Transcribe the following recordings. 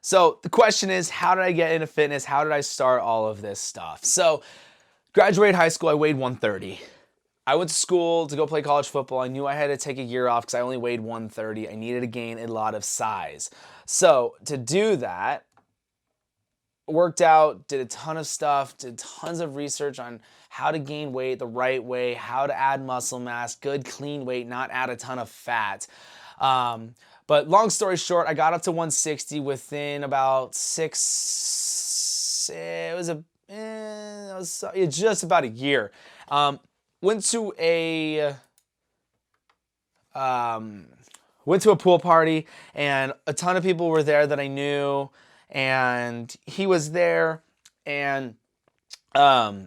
So the question is, how did I get into fitness? How did I start all of this stuff? So graduated high school, I weighed 130. I went to school to go play college football. I knew I had to take a year off because I only weighed 130. I needed to gain a lot of size. So to do that, worked out, did a ton of stuff, did tons of research on how to gain weight the right way, how to add muscle mass, good clean weight, not add a ton of fat. But long story short, I got up to 160 within about just about a year. Went to a pool party, and a ton of people were there that I knew, and he was there, and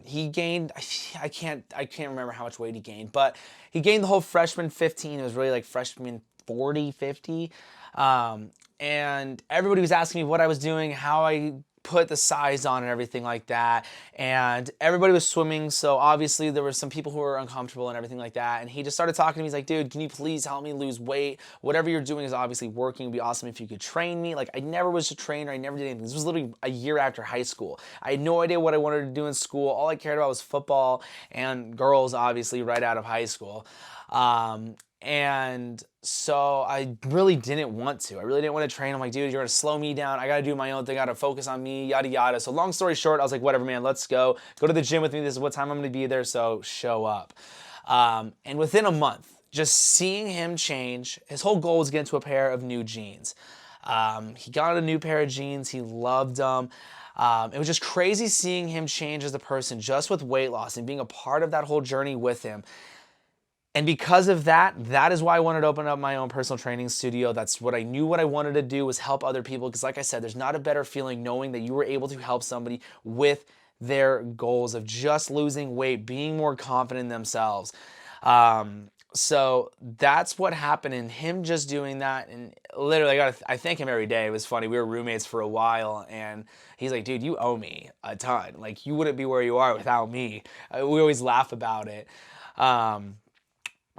he gained, I can't remember how much weight he gained, but he gained the whole freshman 15. It was really like freshman 40, 50. And everybody was asking me what I was doing, how I put the size on and everything like that. And everybody was swimming, so obviously there were some people who were uncomfortable and everything like that. And he just started talking to me. He's like, dude, can you please help me lose weight? Whatever you're doing is obviously working. It'd be awesome if you could train me. Like, I never was a trainer. I never did anything. This was literally a year after high school. I had no idea what I wanted to do in school. All I cared about was football and girls, obviously, right out of high school. And so I really didn't want to. I really didn't want to train. I'm like, dude, you're going to slow me down. I got to do my own thing. I got to focus on me, yada, yada. So long story short, I was like, whatever, man, let's go. Go to the gym with me. This is what time I'm going to be there, so show up. And within a month, just seeing him change, his whole goal was to get into a pair of new jeans. He got a new pair of jeans. He loved them. It was just crazy seeing him change as a person just with weight loss and being a part of that whole journey with him. And because of that, that is why I wanted to open up my own personal training studio. That's what I knew what I wanted to do was help other people. Because like I said, there's not a better feeling knowing that you were able to help somebody with their goals of just losing weight, being more confident in themselves. So that's what happened, and him just doing that, and literally I thank him every day. It was funny. We were roommates for a while, and he's like, dude, you owe me a ton. Like, you wouldn't be where you are without me. We always laugh about it.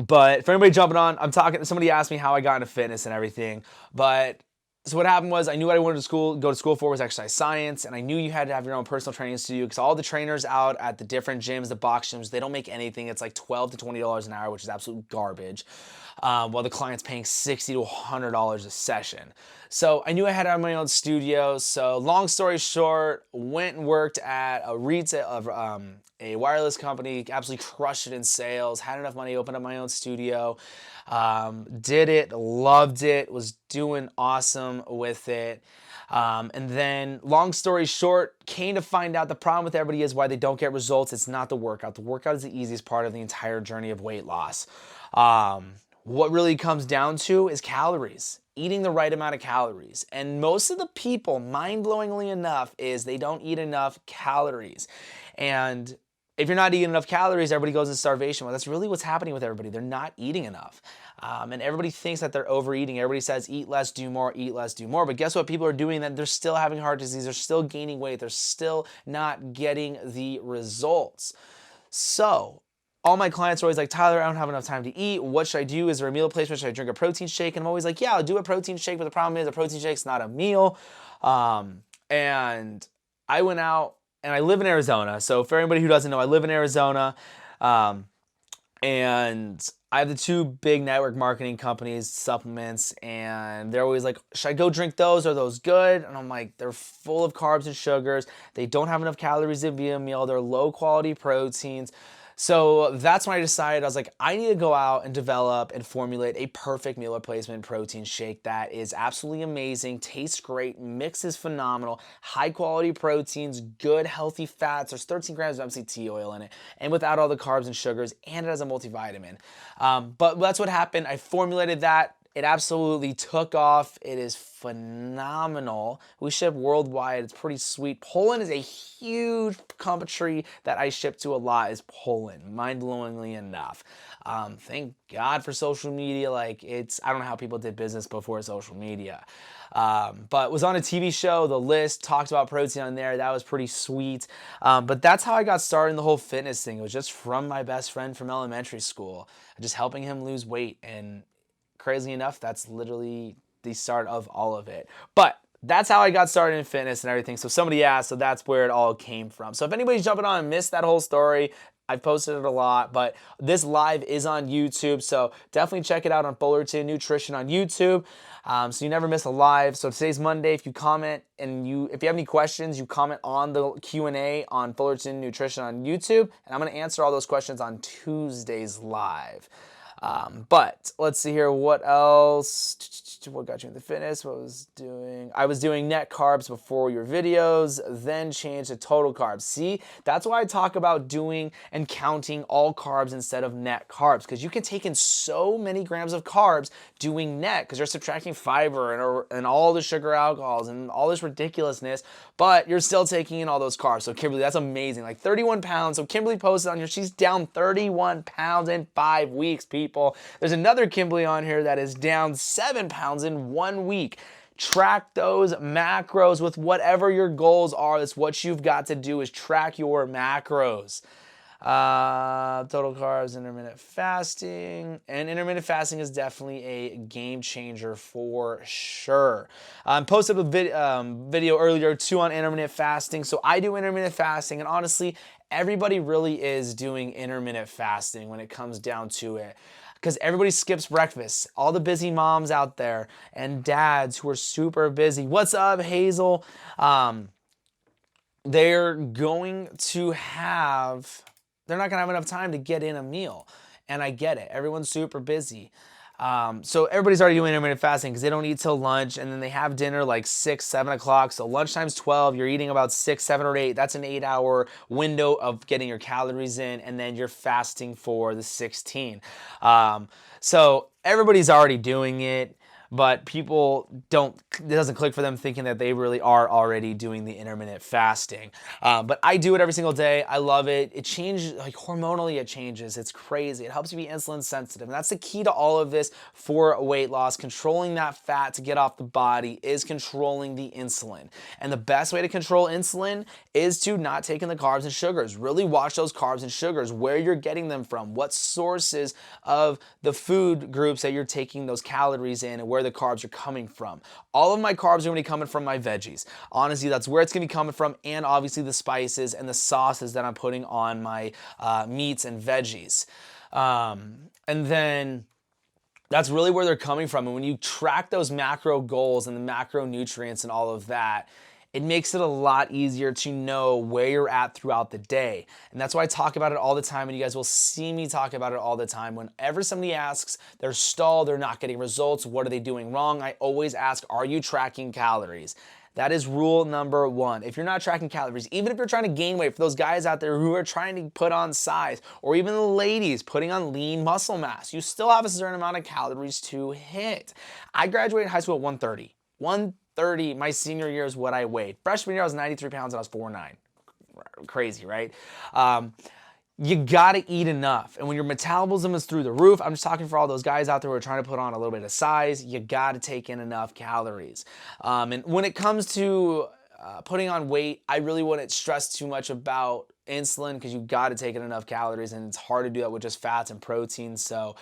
But for anybody jumping on, somebody asked me how I got into fitness and everything. So what happened was I knew what I wanted to go to school for was exercise science, and I knew you had to have your own personal training studio because all the trainers out at the different gyms, the box gyms, they don't make anything. It's like $12 to $20 an hour, which is absolute garbage, while the client's paying $60 to $100 a session. So I knew I had to have my own studio. So long story short, went and worked at a a wireless company, absolutely crushed it in sales, had enough money, opened up my own studio, did it, loved it, was doing awesome with it. And then, long story short, came to find out the problem with everybody is why they don't get results. It's not the workout. The workout is the easiest part of the entire journey of weight loss. What really comes down to is calories. Eating the right amount of calories. And most of the people, mind-blowingly enough, is they don't eat enough calories. And if you're not eating enough calories, everybody goes into starvation. Well, that's really what's happening with everybody. They're not eating enough. And everybody thinks that they're overeating. Everybody says, eat less, do more, eat less, do more. But guess what? People are doing that. They're still having heart disease. They're still gaining weight. They're still not getting the results. So all my clients are always like, Tyler, I don't have enough time to eat. What should I do? Is there a meal replacement? Should I drink a protein shake? And I'm always like, yeah, I'll do a protein shake. But the problem is a protein shake's not a meal. And I went out, and I live in Arizona. So for anybody who doesn't know, I live in Arizona. And I have the two big network marketing companies, supplements, and they're always like, should I go drink those? Are those good? And I'm like, they're full of carbs and sugars. They don't have enough calories to be a meal. They're low quality proteins. So that's when I decided, I was like, I need to go out and develop and formulate a perfect meal replacement protein shake that is absolutely amazing, tastes great, mix is phenomenal, high quality proteins, good healthy fats. There's 13 grams of MCT oil in it, and without all the carbs and sugars, and it has a multivitamin. But that's what happened. I formulated that. It absolutely took off. It is phenomenal. We ship worldwide. It's pretty sweet. Poland is a huge country that I ship to a lot, is Poland, mind-blowingly enough. Thank God for social media. I don't know how people did business before social media. But was on a TV show, The List, talked about protein on there. That was pretty sweet. But that's how I got started in the whole fitness thing. It was just from my best friend from elementary school, just helping him lose weight. And crazy enough, that's literally the start of all of it. But that's how I got started in fitness and everything. So somebody asked, so that's where it all came from. So if anybody's jumping on and missed that whole story, I've posted it a lot, but this live is on YouTube, so definitely check it out on Fullerton Nutrition on YouTube, so you never miss a live. So today's Monday. If you comment and if you have any questions, you comment on the Q&A on Fullerton Nutrition on YouTube, and I'm going to answer all those questions on Tuesday's live. But let's see here, what else? What got you into fitness? What was doing? I was doing net carbs before your videos, then changed to total carbs. See, that's why I talk about doing and counting all carbs instead of net carbs, because you can take in so many grams of carbs doing net, because you're subtracting fiber and all the sugar alcohols and all this ridiculousness, but you're still taking in all those carbs. So Kimberly, that's amazing. Like 31 pounds. So Kimberly posted on here, she's down 31 pounds in 5 weeks, people. There's another Kimberly on here that is down 7 pounds in 1 week. Track those macros with whatever your goals are. That's what you've got to do, is track your macros. Total carbs, intermittent fasting, and intermittent fasting is definitely a game changer for sure. Posted a video earlier too on intermittent fasting. So I do intermittent fasting, and honestly, everybody really is doing intermittent fasting when it comes down to it, because everybody skips breakfast. All the busy moms out there and dads who are super busy. What's up, Hazel? They're not gonna have enough time to get in a meal. And I get it, everyone's super busy. So everybody's already doing intermittent fasting because they don't eat till lunch, and then they have dinner like 6, 7 o'clock. So lunchtime's 12, you're eating about 6, 7, or 8. That's an 8-hour window of getting your calories in, and then you're fasting for the 16. So everybody's already doing it, but people it doesn't click for them thinking that they really are already doing the intermittent fasting. But I do it every single day. I love it. It changes, like hormonally it changes. It's crazy. It helps you be insulin sensitive. And that's the key to all of this for weight loss. Controlling that fat to get off the body is controlling the insulin. And the best way to control insulin is to not take in the carbs and sugars. Really watch those carbs and sugars, where you're getting them from, what sources of the food groups that you're taking those calories in, and where the carbs are coming from. All of my carbs are going to be coming from my veggies. Honestly, that's where it's going to be coming from, and obviously the spices and the sauces that I'm putting on my meats and veggies. And then that's really where they're coming from. And when you track those macro goals and the macronutrients and all of that, it makes it a lot easier to know where you're at throughout the day. And that's why I talk about it all the time, and you guys will see me talk about it all the time. Whenever somebody asks, they're stalled, they're not getting results, what are they doing wrong? I always ask, are you tracking calories? That is rule number 1. If you're not tracking calories, even if you're trying to gain weight, for those guys out there who are trying to put on size, or even the ladies putting on lean muscle mass, you still have a certain amount of calories to hit. I graduated high school at 130. 130, my senior year is what I weighed. Freshman year, I was 93 pounds and I was 4'9". Crazy, right? You gotta eat enough. And when your metabolism is through the roof, I'm just talking for all those guys out there who are trying to put on a little bit of size, you gotta take in enough calories. And when it comes to putting on weight, I really wouldn't stress too much about insulin, because you gotta take in enough calories, and it's hard to do that with just fats and proteins. So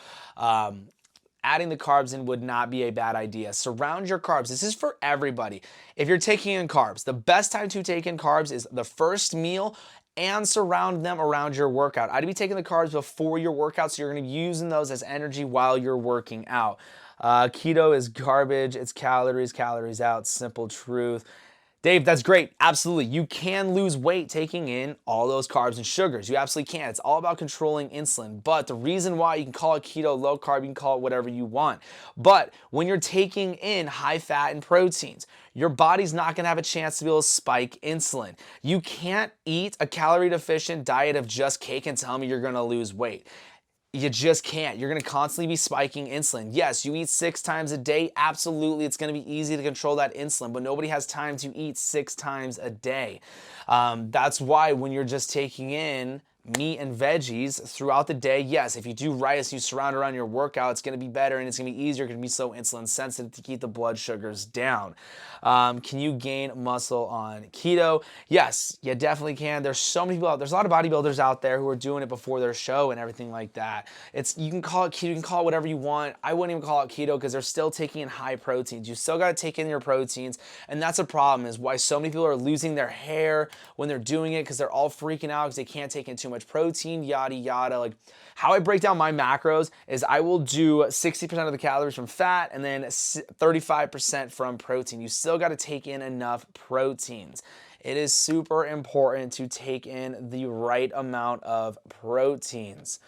adding the carbs in would not be a bad idea. Surround your carbs. This is for everybody. If you're taking in carbs, the best time to take in carbs is the first meal, and surround them around your workout. I'd be taking the carbs before your workout, so you're gonna be using those as energy while you're working out. Keto is garbage. It's calories, calories out. Simple truth. Dave, that's great. Absolutely. You can lose weight taking in all those carbs and sugars. You absolutely can. It's all about controlling insulin. But the reason why, you can call it keto, low carb, you can call it whatever you want. But when you're taking in high fat and proteins, your body's not going to have a chance to be able to spike insulin. You can't eat a calorie deficient diet of just cake and tell me you're going to lose weight. You just can't. You're going to constantly be spiking insulin. Yes, you eat 6 times a day. Absolutely, it's going to be easy to control that insulin, but nobody has time to eat 6 times a day. That's why when you're just taking in meat and veggies throughout the day. Yes, if you do rice, you surround around your workout, it's going to be better and it's going to be easier because you're going to be so insulin sensitive to keep the blood sugars down. Can you gain muscle on keto? Yes, you definitely can. There's so many people out. There's a lot of bodybuilders out there who are doing it before their show and everything like that. You can call it keto, you can call it whatever you want. I wouldn't even call it keto because they're still taking in high proteins. You still got to take in your proteins, and that's a problem. Is why so many people are losing their hair when they're doing it because they're all freaking out because they can't take in too much protein. Yada yada. Like how I break down my macros is I will do 60% of the calories from fat and then 35% from protein. You still got to take in enough proteins. It is super important to take in the right amount of proteins.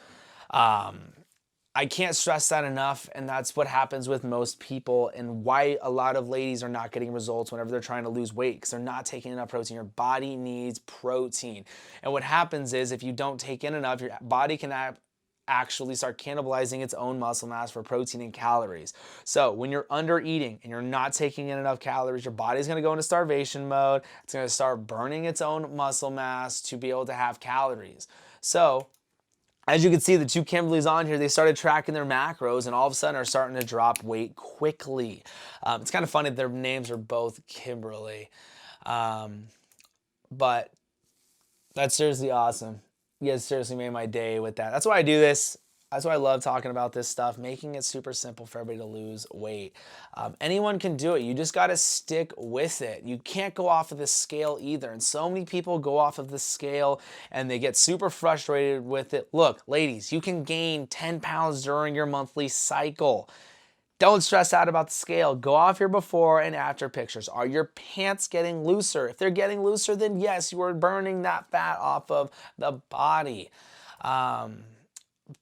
I can't stress that enough, and that's what happens with most people and why a lot of ladies are not getting results whenever they're trying to lose weight because they're not taking enough protein. Your body needs protein. And what happens is if you don't take in enough, your body can actually start cannibalizing its own muscle mass for protein and calories. So when you're under eating and you're not taking in enough calories, your body's going to go into starvation mode. It's going to start burning its own muscle mass to be able to have calories. So as you can see, the two Kimberlys on here, they started tracking their macros and all of a sudden are starting to drop weight quickly. It's kind of funny that their names are both Kimberly. But that's seriously awesome. You guys seriously made my day with that. That's why I do this. That's why I love talking about this stuff, making it super simple for everybody to lose weight. Anyone can do it. You just got to stick with it. You can't go off of the scale either. And so many people go off of the scale and they get super frustrated with it. Look, ladies, you can gain 10 pounds during your monthly cycle. Don't stress out about the scale. Go off your before and after pictures. Are your pants getting looser? If they're getting looser, then yes, you are burning that fat off of the body.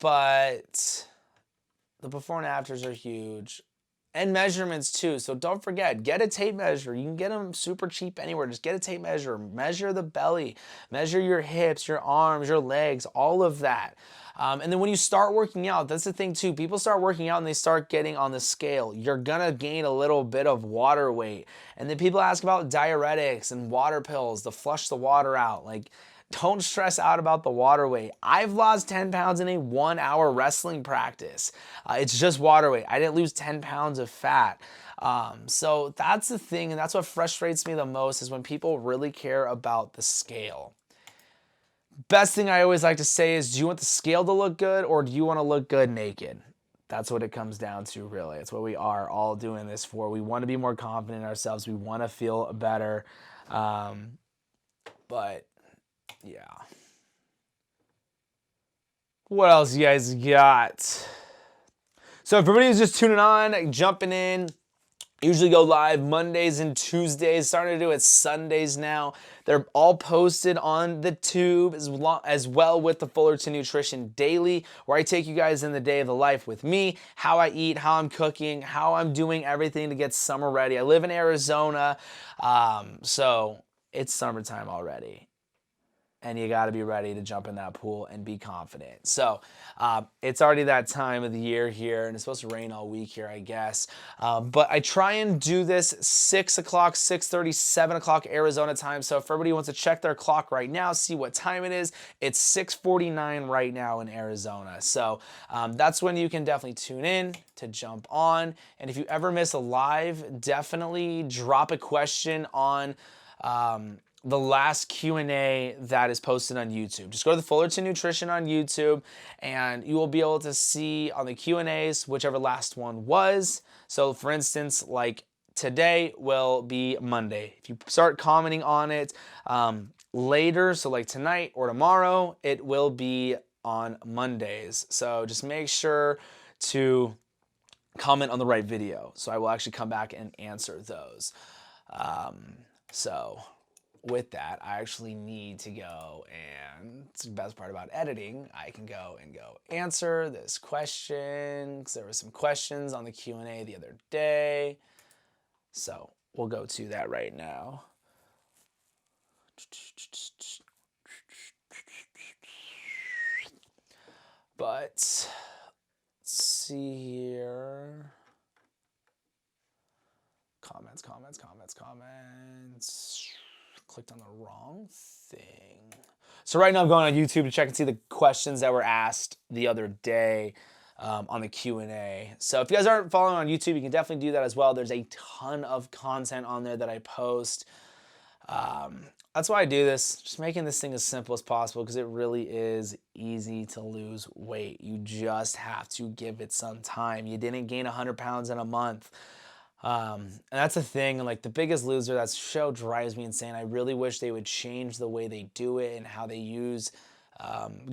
But the before and afters are huge. And measurements too. So don't forget, get a tape measure. You can get them super cheap anywhere. Just get a tape measure. Measure the belly. Measure your hips, your arms, your legs, all of that. And then when you start working out, that's the thing too. People start working out and they start getting on the scale. You're gonna gain a little bit of water weight. And then people ask about diuretics and water pills to flush the water out. Like, don't stress out about the water weight. I've lost 10 pounds in a 1-hour wrestling practice. It's just water weight. I didn't lose 10 pounds of fat. So that's the thing, and that's what frustrates me the most is when people really care about the scale. Best thing I always like to say is, do you want the scale to look good or do you want to look good naked? That's what it comes down to, really. It's what we are all doing this for. We want to be more confident in ourselves. We want to feel better. But yeah. What else you guys got? So if everybody who's just tuning on, jumping in, usually go live Mondays and Tuesdays, starting to do it Sundays now. They're all posted on the tube as well with the Fullerton Nutrition Daily, where I take you guys in the day of the life with me, how I eat, how I'm cooking, how I'm doing everything to get summer ready. I live in Arizona, so it's summertime already. And you got to be ready to jump in that pool and be confident. So it's already that time of the year here, and it's supposed to rain all week here, I guess. But I try and do this 6 o'clock, 6:30, 7 o'clock Arizona time. So if everybody wants to check their clock right now, see what time it is, it's 6:49 right now in Arizona. So that's when you can definitely tune in to jump on. And if you ever miss a live, definitely drop a question on the last Q&A that is posted on YouTube. Just go to the Fullerton Nutrition on YouTube and you will be able to see on the Q&As whichever last one was. So for instance, like today will be Monday. If you start commenting on it later, so like tonight or tomorrow, it will be on Mondays. So just make sure to comment on the right video. So I will actually come back and answer those. So with that, I actually need to go, and it's the best part about editing, I can go answer this question, because there were some questions on the Q&A the other day. So we'll go to that right now. But let's see here. Comments. clicked on the wrong thing. So right now I'm going on YouTube to check and see the questions that were asked the other day on the Q&A. So if you guys aren't following on YouTube, you can definitely do that as well. There's a ton of content on there that I post. That's why I do this, just making this thing as simple as possible, because it really is easy to lose weight. You just have to give it some time. You didn't gain 100 pounds in a month. And that's the thing, like the Biggest Loser, that show drives me insane. I really wish they would change the way they do it and how they use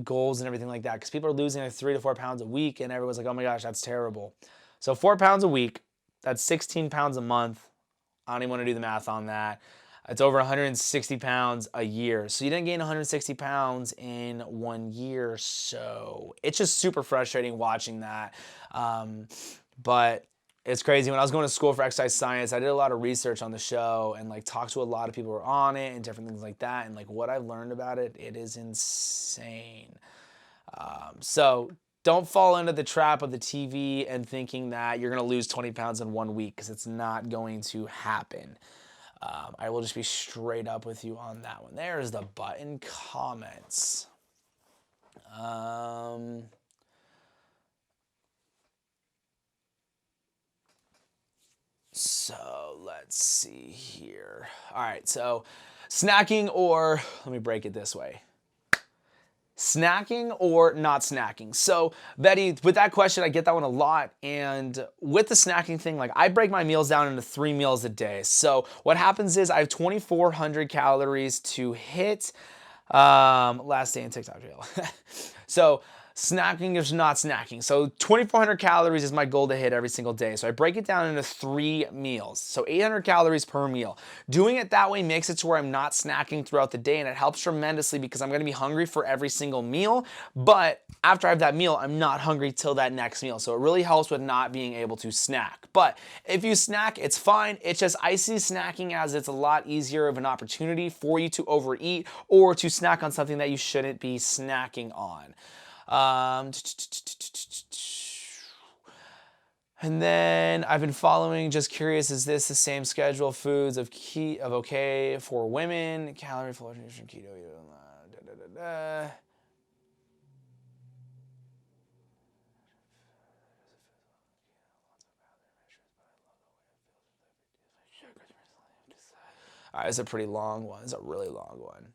goals and everything like that, because people are losing like 3 to 4 pounds a week and everyone's like, oh my gosh, that's terrible. So 4 pounds a week, that's 16 pounds a month. I don't even want to do the math on that. It's over 160 pounds a year. So you didn't gain 160 pounds in 1 year. So it's just super frustrating watching that. But it's crazy. When I was going to school for exercise science, I did a lot of research on the show and like talked to a lot of people who were on it and different things like that. And like what I've learned about it, it is insane. So don't fall into the trap of the TV and thinking that you're going to lose 20 pounds in 1 week, because it's not going to happen. I will just be straight up with you on that one. There's the button comments. So let's see here. All right, so snacking or, let me break it this way. Snacking or not snacking? So Betty, with that question, I get that one a lot. And with the snacking thing, like I break my meals down into 3 meals a day. So what happens is I have 2,400 calories to hit. Last day in TikTok jail. So snacking is not snacking. So 2,400 calories is my goal to hit every single day. So I break it down into 3 meals. So 800 calories per meal. Doing it that way makes it to where I'm not snacking throughout the day, and it helps tremendously because I'm going to be hungry for every single meal. But after I have that meal, I'm not hungry till that next meal. So it really helps with not being able to snack. But if you snack, it's fine. It's just I see snacking as it's a lot easier of an opportunity for you to overeat or to snack on something that you shouldn't be snacking on. And then I've been following, just curious, is this the same schedule of foods of okay for women? Calorie, full nutrition, keto, All right, it's a pretty long one. It's a really long one.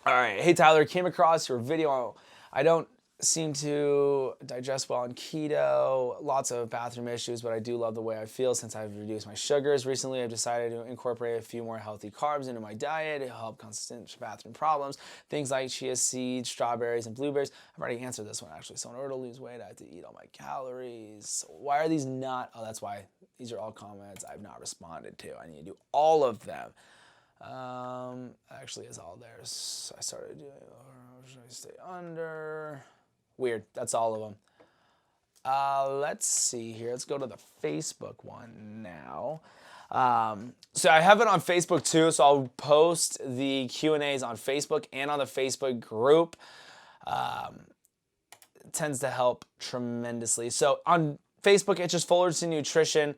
All right, hey Tyler, came across your video. I don't seem to digest well on keto, lots of bathroom issues, but I do love the way I feel since I've reduced my sugars. Recently, I've decided to incorporate a few more healthy carbs into my diet to help consistent bathroom problems. Things like chia seeds, strawberries, and blueberries. I've already answered this one actually. So in order to lose weight, I have to eat all my calories. Why are these not? Oh, that's why. These are all comments I've not responded to. I need to do all of them. Actually, it's all there. So I started doing, should I stay under? Weird. That's all of them. Let's see here. Let's go to the Facebook one now. So I have it on Facebook too. So I'll post the Q&As on Facebook and on the Facebook group. It tends to help tremendously. So on Facebook, it's just Fullerton Nutrition.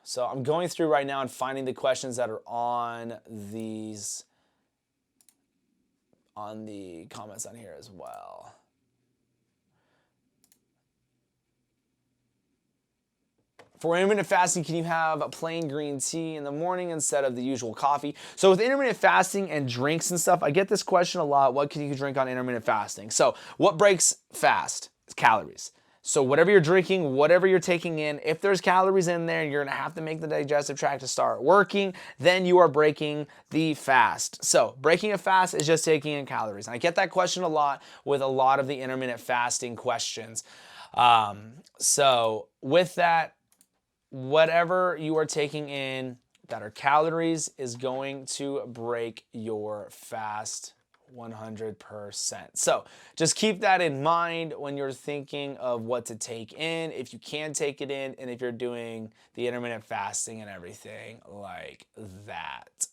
So I'm going through right now and finding the questions that are on the comments on here as well. For intermittent fasting, can you have a plain green tea in the morning instead of the usual coffee? So with intermittent fasting and drinks and stuff, I get this question a lot. What can you drink on intermittent fasting? So what breaks fast? It's calories. So whatever you're drinking, whatever you're taking in, if there's calories in there, you're gonna have to make the digestive tract to start working, then you are breaking the fast. So breaking a fast is just taking in calories. And I get that question a lot with a lot of the intermittent fasting questions. So with that, whatever you are taking in that are calories is going to break your fast 100%. So just keep that in mind when you're thinking of what to take in, if you can take it in, and if you're doing the intermittent fasting and everything like that.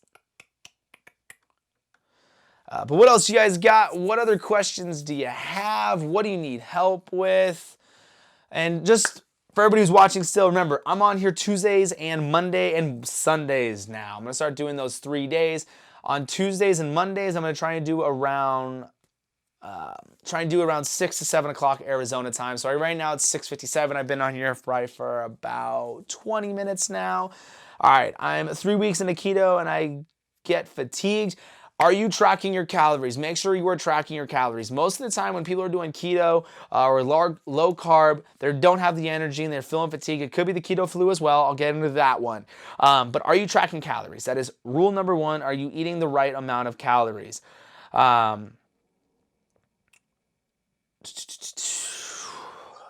But what else you guys got? What other questions do you have? What do you need help with? And just for everybody who's watching still, remember, I'm on here Tuesdays and Monday and Sundays now. I'm going to start doing those 3 days. On Tuesdays and Mondays, I'm going to try and do around 6 to 7 o'clock Arizona time. So right now it's 6:57. I've been on here probably for about 20 minutes now. All right, I'm 3 weeks into keto and I get fatigued. Are you tracking your calories? Make sure you are tracking your calories. Most of the time when people are doing keto or low carb, they don't have the energy and they're feeling fatigue. It could be the keto flu as well. I'll get into that one. But are you tracking calories? That is rule number one. Are you eating the right amount of calories?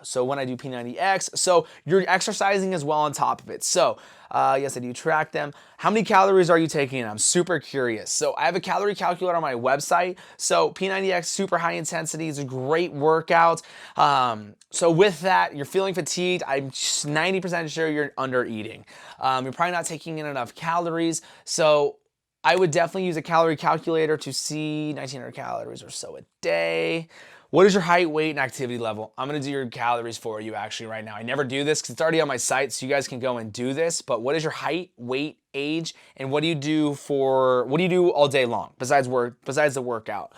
So when I do P90X, so you're exercising as well on top of it. So yes, I do track them. How many calories are you taking in? I'm super curious. So I have a calorie calculator on my website. So P90X, super high intensity, is a great workout. So with that, you're feeling fatigued. I'm 90% sure you're under eating. You're probably not taking in enough calories. So I would definitely use a calorie calculator to see 1,900 calories or so a day. What is your height, weight, and activity level? I'm gonna do your calories for you actually right now. I never do this because it's already on my site, so you guys can go and do this. But what is your height, weight, age, and what do you do all day long besides the workout?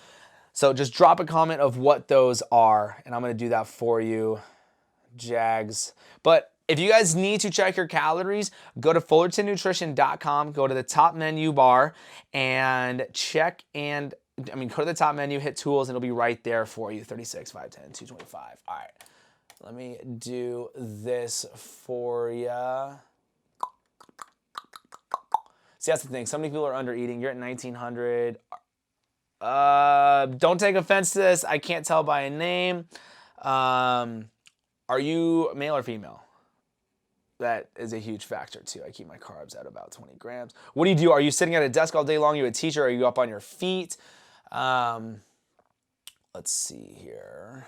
So just drop a comment of what those are, and I'm gonna do that for you, Jags. But if you guys need to check your calories, go to fullertonnutrition.com, go to the top menu bar, and go to the top menu, hit tools, and it'll be right there for you. 36, 510, 225. All right, let me do this for you. See, that's the thing. So many people are under eating. You're at 1,900. Don't take offense to this. I can't tell by a name. Are you male or female? That is a huge factor too. I keep my carbs at about 20 grams. What do you do? Are you sitting at a desk all day long? Are you a teacher? Are you up on your feet? Let's see here.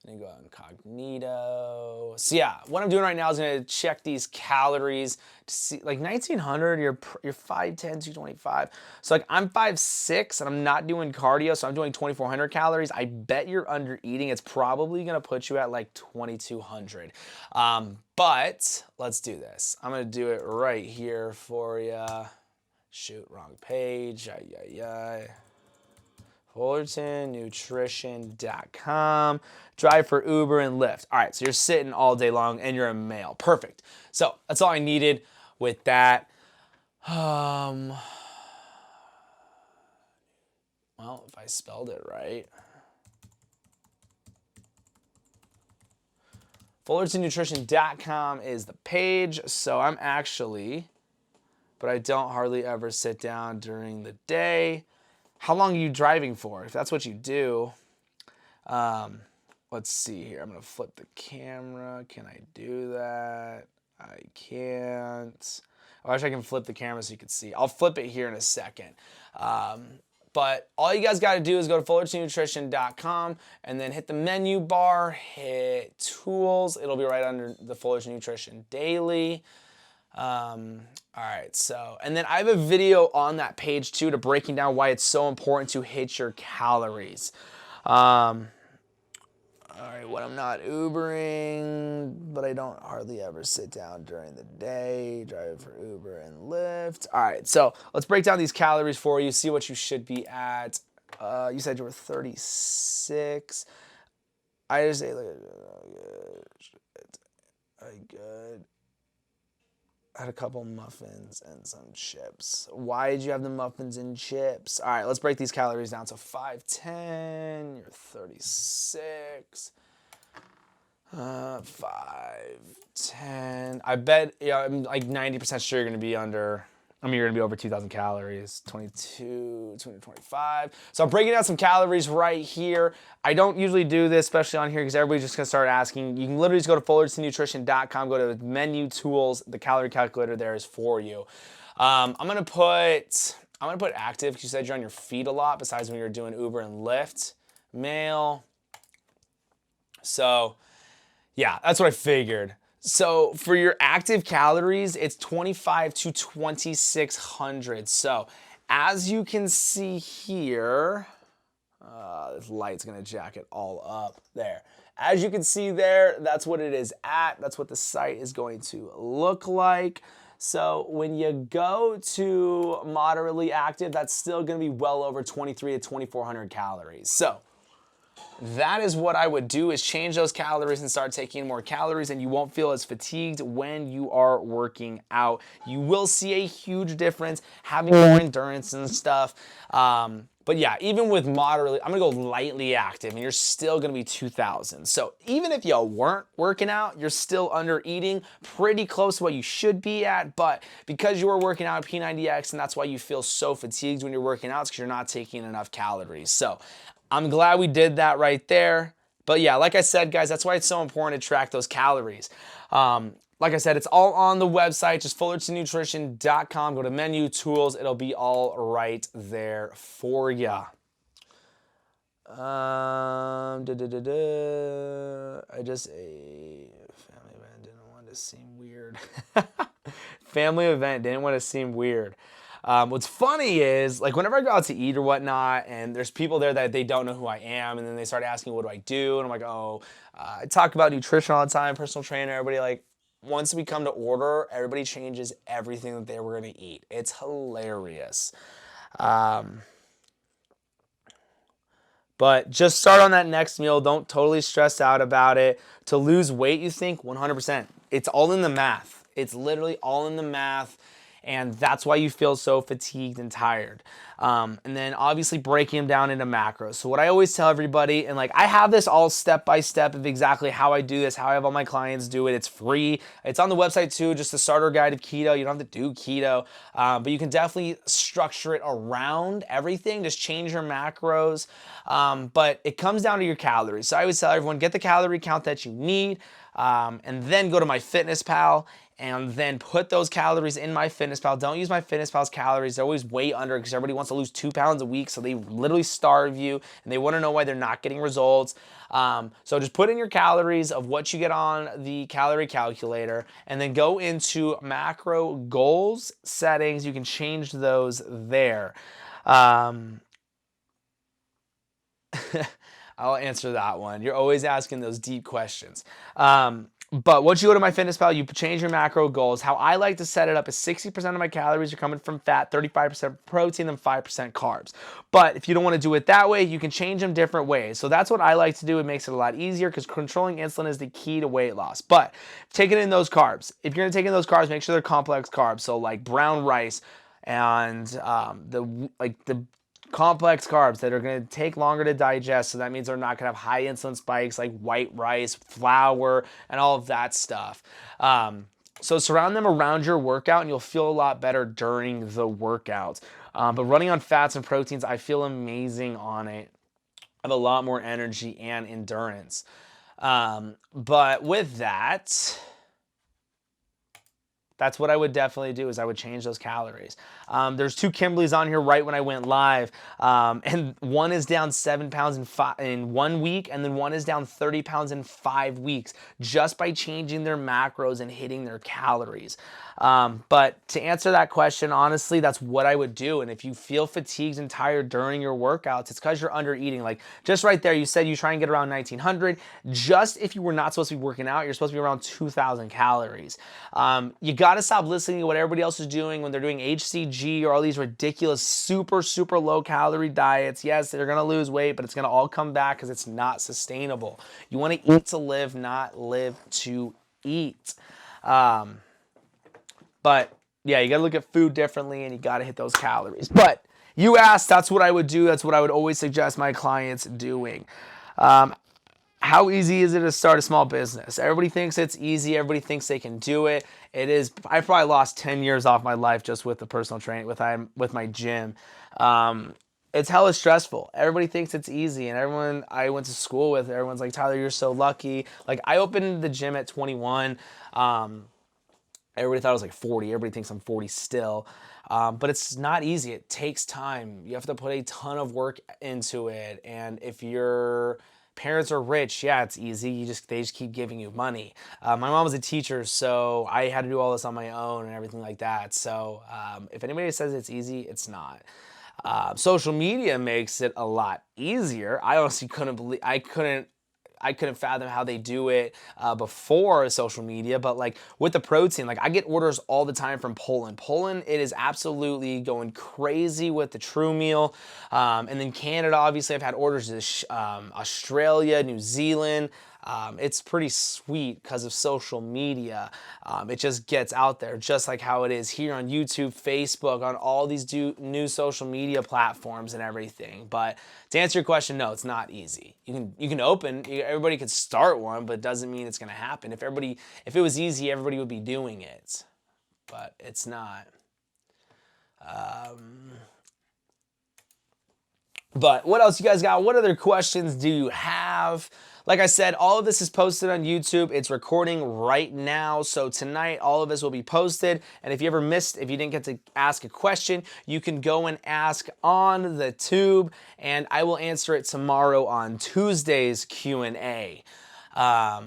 Let me go incognito. So yeah, what I'm doing right now is gonna check these calories to see, like 1,900, you're 5'10", 225. So like I'm 5'6", and I'm not doing cardio, so I'm doing 2,400 calories. I bet you're under eating. It's probably gonna put you at like 2,200. But let's do this. I'm gonna do it right here for you. Shoot, wrong page. FullertonNutrition.com. Drive for Uber and Lyft. All right, so you're sitting all day long and you're a male. Perfect. So that's all I needed with that. Well, if I spelled it right. FullertonNutrition.com is the page. So I'm actually, but I don't hardly ever sit down during the day. How long are you driving for? If that's what you do, let's see here. I'm gonna flip the camera. Can I do that? I can't. I wish I can flip the camera so you can see. I'll flip it here in a second. But all you guys gotta do is go to FullertonNutrition.com and then hit the menu bar, hit tools. It'll be right under the Fullerton Nutrition Daily. All right, so, and then I have a video on that page too to breaking down why it's so important to hit your calories. All right, when I'm not Ubering, but I don't hardly ever sit down during the day, drive for Uber and Lyft. All right, so let's break down these calories for you, see what you should be at. You said you were 36. I just ate like, good. I had a couple muffins and some chips. Why did you have the muffins and chips? All right, let's break these calories down. So 510, you're 36. 510. I bet, yeah, I'm like 90% sure you're gonna be under, you're gonna be over 2,000 calories, 22, 225. So I'm breaking down some calories right here. I don't usually do this, especially on here, because everybody's just gonna start asking. You can literally just go to FullertonNutrition.com, go to the menu tools. The calorie calculator there is for you. I'm gonna put active, because you said you're on your feet a lot, besides when you're doing Uber and Lyft. Male. So yeah, that's what I figured. So for your active calories, it's 25 to 2,600. So As you can see here, this light's gonna jack it all up there. As you can see there, that's what it is at. That's what the site is going to look like. So when you go to moderately active, that's still gonna be well over 23 to 2,400 calories. So that is what I would do, is change those calories and start taking more calories, and you won't feel as fatigued when you are working out. You will see a huge difference having more endurance and stuff. But yeah, even with moderately, I'm gonna go lightly active, and you're still gonna be 2,000. So even if you weren't working out, you're still under eating, pretty close to what you should be at. But because you were working out at P90X, and that's why you feel so fatigued when you're working out, it's because you're not taking enough calories. So I'm glad we did that right there. But yeah, like I said, guys, that's why it's so important to track those calories. Like I said, it's all on the website, just fullertonnutrition.com. Go to menu, tools, it'll be all right there for you. I just a family event, didn't want to seem weird. Family event, didn't want to seem weird. What's funny is, like, whenever I go out to eat or whatnot, and there's people there that they don't know who I am, and then they start asking, what do I do? And I'm like, oh, I talk about nutrition all the time, personal trainer, everybody, like, once we come to order, everybody changes everything that they were going to eat. It's hilarious. But just start on that next meal. Don't totally stress out about it. To lose weight, you think? 100%. It's all in the math. It's literally all in the math. And that's why you feel so fatigued and tired. And then obviously breaking them down into macros. So what I always tell everybody, and like I have this all step by step of exactly how I do this, how I have all my clients do it. It's free. It's on the website too, just a starter guide of keto. You don't have to do keto, but you can definitely structure it around everything. Just change your macros. But it comes down to your calories. So I always tell everyone, get the calorie count that you need, and then go to MyFitnessPal and then put those calories in MyFitnessPal. Don't use MyFitnessPal's calories. They're always way under because everybody wants to lose 2 pounds a week, so they literally starve you, and they want to know why they're not getting results. So just put in your calories of what you get on the calorie calculator, and then go into macro goals settings. You can change those there. I'll answer that one. You're always asking those deep questions. But once you go to MyFitnessPal, you change your macro goals. How I like to set it up is 60% of my calories are coming from fat, 35% protein, and 5% carbs. But if you don't want to do it that way, you can change them different ways. So that's what I like to do. It makes it a lot easier because controlling insulin is the key to weight loss. But taking in those carbs, if you're going to take in those carbs, make sure they're complex carbs. So like brown rice and the complex carbs that are going to take longer to digest, so that means they're not going to have high insulin spikes like white rice, flour, and all of that stuff. So surround them around your workout, and you'll feel a lot better during the workout. But running on fats and proteins, I feel amazing on it. I have a lot more energy and endurance. But with that, that's what I would definitely do, is I would change those calories. There's 2 Kimberleys on here right when I went live, and one is down 7 pounds in 1 week, and then one is down 30 pounds in 5 weeks, just by changing their macros and hitting their calories. But to answer that question, honestly, that's what I would do. And if you feel fatigued and tired during your workouts, it's because you're under eating. Like just right there, you said you try and get around 1,900. Just if you were not supposed to be working out, you're supposed to be around 2,000 calories. You got to stop listening to what everybody else is doing when they're doing HCG or all these ridiculous super low calorie diets. Yes, they're going to lose weight, but it's going to all come back because it's not sustainable. You want to eat to live, not live to eat. But yeah, you got to look at food differently, and you got to hit those calories. But you asked, that's what I would do. That's what I would always suggest my clients doing. How easy is it to start a small business? Everybody thinks it's easy. Everybody thinks they can do it. It is. I probably lost 10 years off my life just with the personal training, with my gym. It's hella stressful. Everybody thinks it's easy, and everyone I went to school with, everyone's like, Tyler, you're so lucky. Like, I opened the gym at 21. Everybody thought I was like 40. Everybody thinks I'm 40 still. But it's not easy. It takes time. You have to put a ton of work into it. And if you're parents are rich. Yeah, it's easy. They just keep giving you money. My mom was a teacher, so I had to do all this on my own and everything like that. So if anybody says it's easy, it's not. Social media makes it a lot easier. I honestly I couldn't fathom how they do it before social media, but like with the protein, like I get orders all the time from Poland. Poland, it is absolutely going crazy with the True Meal. And then Canada, obviously, I've had orders to Australia, New Zealand. It's pretty sweet because of social media. It just gets out there, just like how it is here on YouTube, Facebook, on all these new social media platforms and everything. But to answer your question, no, it's not easy. You can open, everybody could start one, but it doesn't mean it's going to happen. If it was easy, everybody would be doing it, but it's not. But what else you guys got? What other questions do you have? Like I said, all of this is posted on YouTube. It's recording right now. So tonight, all of this will be posted. And if you ever missed, if you didn't get to ask a question, you can go and ask on the tube, and I will answer it tomorrow on Tuesday's Q&A. But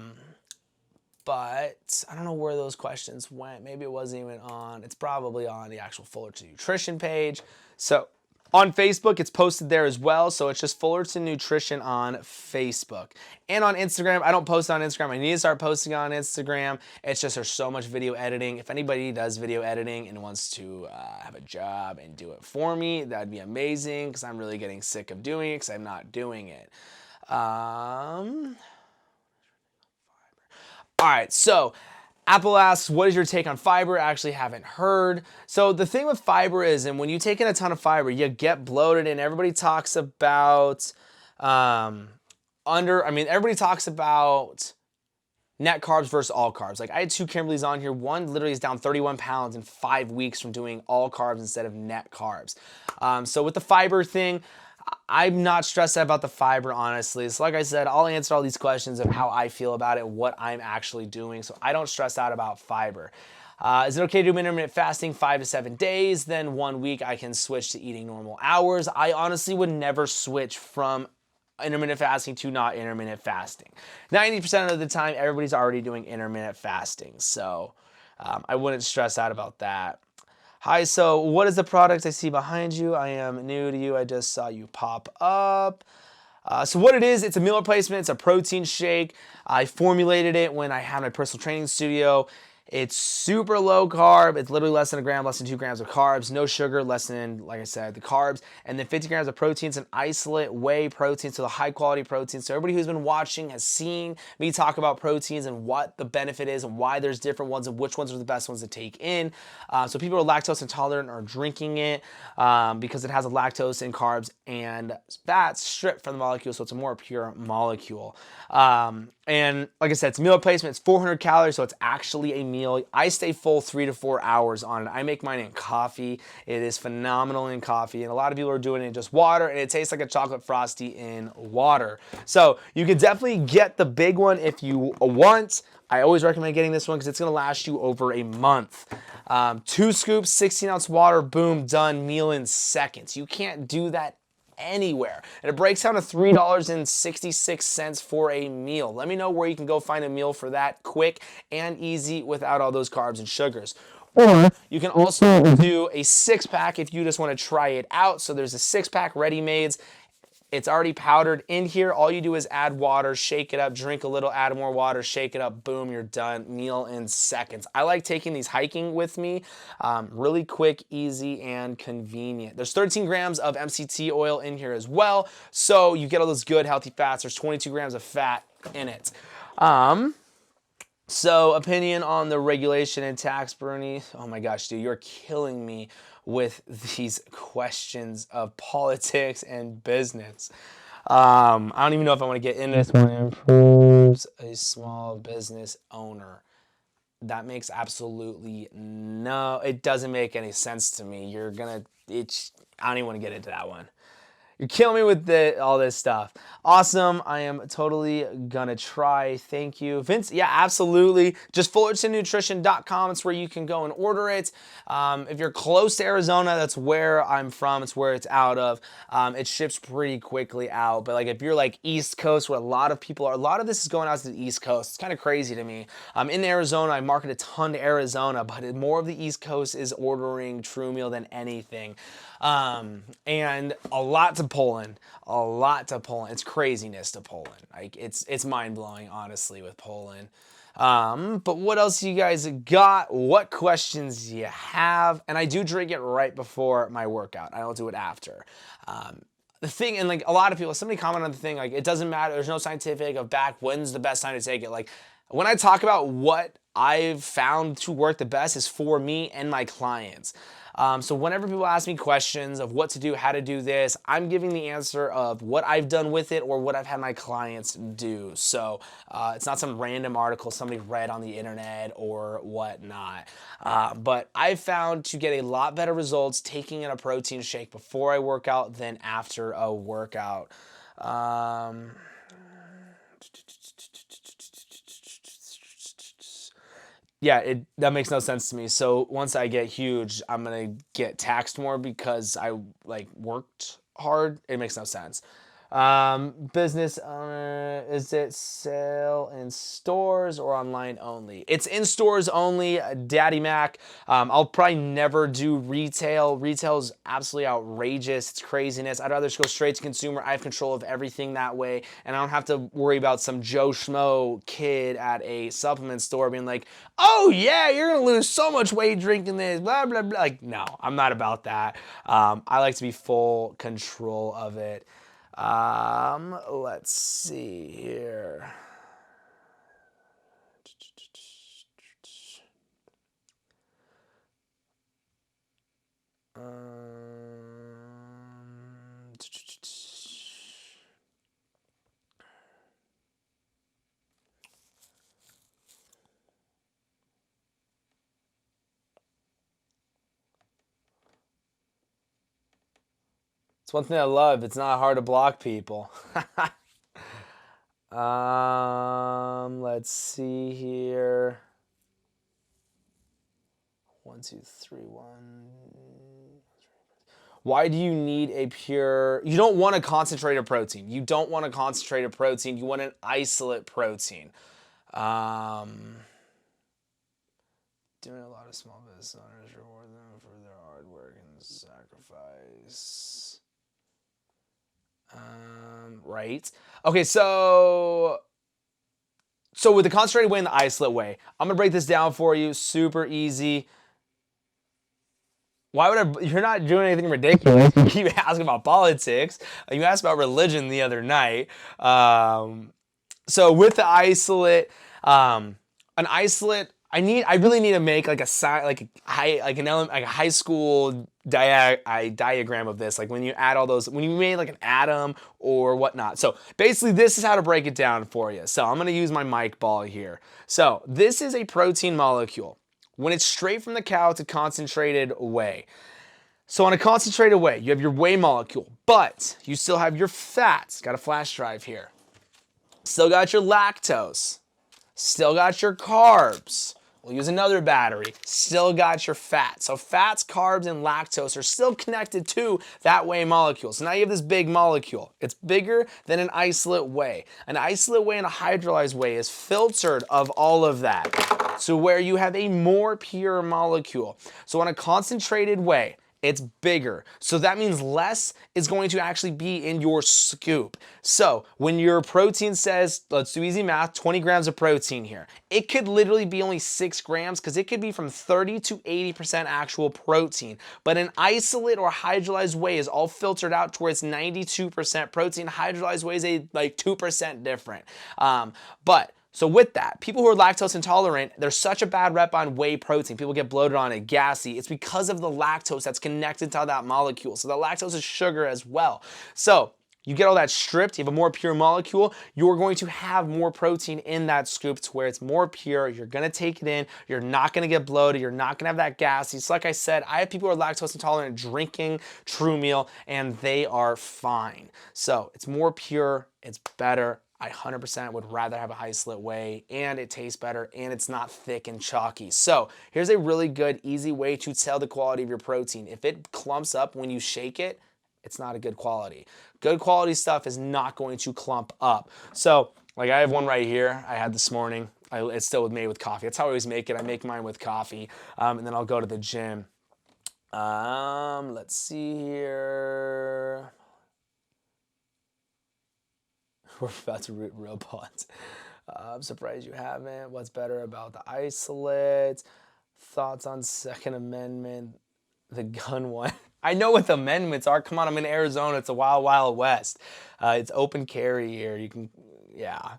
I don't know where those questions went. Maybe it wasn't even on. It's probably on the actual Fullerton Nutrition page. So on Facebook, it's posted there as well. So it's just Fullerton Nutrition on Facebook. And on Instagram, I don't post on Instagram. I need to start posting on Instagram. It's just there's so much video editing. If anybody does video editing and wants to have a job and do it for me, that'd be amazing, because I'm really getting sick of doing it because I'm not doing it. All right, so Apple asks, what is your take on fiber? I actually haven't heard. So the thing with fiber is, and when you take in a ton of fiber, you get bloated, and everybody talks about everybody talks about net carbs versus all carbs. Like I had two Kimberleys on here. One literally is down 31 pounds in 5 weeks from doing all carbs instead of net carbs. So with the fiber thing, I'm not stressed out about the fiber, honestly. So like I said, I'll answer all these questions of how I feel about it, what I'm actually doing. So I don't stress out about fiber. Is it okay to do intermittent fasting 5 to 7 days? Then 1 week I can switch to eating normal hours. I honestly would never switch from intermittent fasting to not intermittent fasting. 90% of the time, everybody's already doing intermittent fasting. So I wouldn't stress out about that. Hi, so what is the product I see behind you? I am new to you. I just saw you pop up. So what it is, it's a meal replacement. It's a protein shake. I formulated it when I had my personal training studio. It's super low carb. It's literally less than a gram, less than 2 grams of carbs, no sugar, less than, like I said, the carbs, and then 50 grams of protein. It's an isolate whey protein, so the high quality protein. So everybody who's been watching has seen me talk about proteins and what the benefit is and why there's different ones and which ones are the best ones to take in. So people who are lactose intolerant are drinking it because it has a lactose and carbs and fats stripped from the molecule, so it's a more pure molecule. And like I said, it's a meal replacement. It's 400 calories, so it's actually a meal. I stay full 3 to 4 hours on it. I make mine in coffee. It is phenomenal in coffee, and a lot of people are doing it in just water, and it tastes like a chocolate frosty in water. So you can definitely get the big one if you want. I always recommend getting this one because it's going to last you over a month. 2 scoops, 16-ounce water, boom, done, meal in seconds. You can't do that anywhere. And it breaks down to $3.66 for a meal. Let me know where you can go find a meal for that quick and easy without all those carbs and sugars. Or you can also do a 6-pack if you just want to try it out. So there's a 6-pack ready-mades. It's already powdered in here. All you do is add water, shake it up, drink a little, add more water, shake it up, boom, you're done. Meal in seconds. I like taking these hiking with me. Really quick, easy, and convenient. There's 13 grams of MCT oil in here as well, so you get all those good healthy fats. There's 22 grams of fat in it. So opinion on the regulation and tax, Bernie. Oh my gosh, dude, you're killing me with these questions of politics and business. I don't even know if I want to get into this one. Improves a small business owner. That makes absolutely it doesn't make any sense to me. I don't even want to get into that one. You're killing me with all this stuff. Awesome. I am totally gonna try. Thank you. Vince, yeah, absolutely. Just FullertonNutrition.com. It's where you can go and order it. If you're close to Arizona, that's where I'm from. It's where it's out of. It ships pretty quickly out. But like if you're like East Coast, where a lot of people are, a lot of this is going out to the East Coast. It's kind of crazy to me. In Arizona, I market a ton to Arizona, but more of the East Coast is ordering True Meal than anything. And a lot to Poland. It's craziness to Poland. Like it's mind blowing, honestly, with Poland. But what else you guys got? What questions you have? And I do drink it right before my workout. I don't do it after. The thing, and like a lot of people, somebody commented on the thing, like it doesn't matter. There's no scientific of back. When's the best time to take it? Like when I talk about what I've found to work the best is for me and my clients. So whenever people ask me questions of what to do, how to do this, I'm giving the answer of what I've done with it or what I've had my clients do. So it's not some random article somebody read on the internet or whatnot. But I've found to get a lot better results taking in a protein shake before I work out than after a workout. Yeah, that makes no sense to me. So once I get huge, I'm gonna get taxed more because I like worked hard. It makes no sense. Business owner, is it sale in stores or online only? It's in stores only, Daddy Mac. I'll probably never do retail. Retail is absolutely outrageous. It's craziness. I'd rather just go straight to consumer. I have control of everything that way, and I don't have to worry about some Joe Schmo kid at a supplement store being like, oh yeah, you're gonna lose so much weight drinking this, blah, blah, blah. Like, no, I'm not about that. I like to be full control of it. Let's see here. It's one thing I love. It's not hard to block people. Let's see here. 1, 2, 3, 1. Why do you need a pure... You don't want a concentrated protein. You don't want a concentrated protein. You want an isolate protein. Doing a lot of small business owners reward them for their hard work and sacrifice. Right. Okay, so with the concentrated whey and the isolate whey, I'm gonna break this down for you. Super easy. Why would you're not doing anything ridiculous. You keep asking about politics. You asked about religion the other night. So with the isolate, an isolate, I really need to make like a high school diagram of this, like when you add all those, when you made like an atom or whatnot. So basically this is how to break it down for you. So I'm gonna use my mic ball here. So this is a protein molecule. When it's straight from the cow, it's a concentrated whey. So on a concentrated whey, you have your whey molecule, but you still have your fats. Got a flash drive here. Still got your lactose. Still got your carbs. We'll use another battery. Still got your fat. So fats, carbs, and lactose are still connected to that whey molecule. So now you have this big molecule. It's bigger than an isolate whey. An isolate whey and a hydrolyzed whey is filtered of all of that. So where you have a more pure molecule. So on a concentrated whey, it's bigger. So that means less is going to actually be in your scoop. So when your protein says, let's do easy math, 20 grams of protein here, it could literally be only 6 grams because it could be from 30 to 80% actual protein. But an isolate or hydrolyzed whey is all filtered out to where it's 92% protein. Hydrolyzed whey is like 2% different. So with that, people who are lactose intolerant, there's such a bad rep on whey protein. People get bloated on it, gassy. It's because of the lactose that's connected to that molecule. So the lactose is sugar as well. So You get all that stripped, you have a more pure molecule, you're going to have more protein in that scoop to where it's more pure, you're gonna take it in, you're not gonna get bloated, you're not gonna have that gas. It's like I said, I have people who are lactose intolerant drinking True Meal and they are fine. So it's more pure, it's better. I 100% would rather have a high-slit whey, and it tastes better, and it's not thick and chalky. So here's a really good, easy way to tell the quality of your protein. If it clumps up when you shake it, it's not a good quality. Good quality stuff is not going to clump up. So, like I have one right here I had this morning. It's still made with coffee. That's how I always make it. I make mine with coffee, and then I'll go to the gym. Let's see here. We're about to root real pods. I'm surprised you haven't. What's better about the isolate? Thoughts on Second Amendment? The gun one. I know what the amendments are. Come on, I'm in Arizona. It's a wild, wild west. It's open carry here. You can, yeah.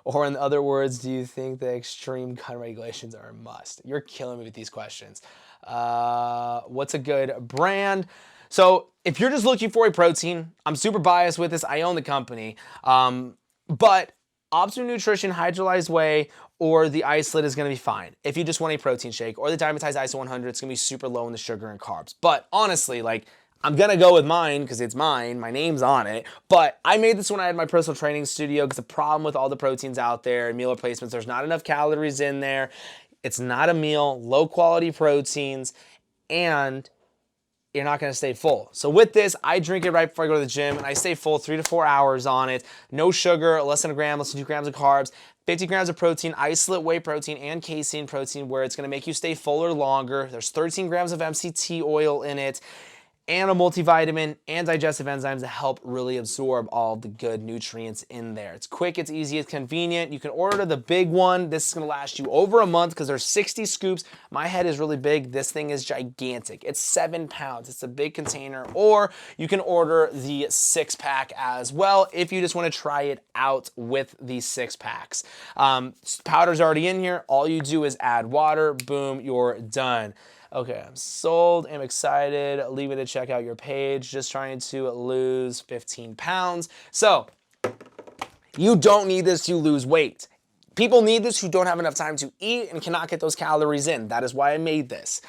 Or in other words, do you think the extreme gun regulations are a must? You're killing me with these questions. What's a good brand? So if you're just looking for a protein, I'm super biased with this. I own the company. But Optimum Nutrition Hydrolyzed Whey or the isolate is going to be fine. If you just want a protein shake, or the Diamondized ISO 100, it's going to be super low in the sugar and carbs. But honestly, like, I'm going to go with mine because it's mine. My name's on it. But I made this when I had my personal training studio because the problem with all the proteins out there, meal replacements, there's not enough calories in there. It's not a meal, low quality proteins, and you're not going to stay full. So with this, I drink it right before I go to the gym, and I stay full 3 to 4 hours on it. No sugar, less than a gram, less than 2 grams of carbs, 50 grams of protein, isolate whey protein, and casein protein, where it's going to make you stay fuller longer. There's 13 grams of MCT oil in it, and a multivitamin and digestive enzymes to help really absorb all the good nutrients in there. It's quick, it's easy, it's convenient. You can order the big one. This is gonna last you over a month because there's 60 scoops. My head is really big. This thing is gigantic. It's 7 pounds. It's a big container. Or you can order the 6-pack as well if you just wanna try it out with the 6-packs. Powder's already in here. All you do is add water. Boom, you're done. Okay, I'm sold. I'm excited. Leave it to check out your page. Just trying to lose 15 pounds. So, you don't need this to lose weight. People need this who don't have enough time to eat and cannot get those calories in. That is why I made this.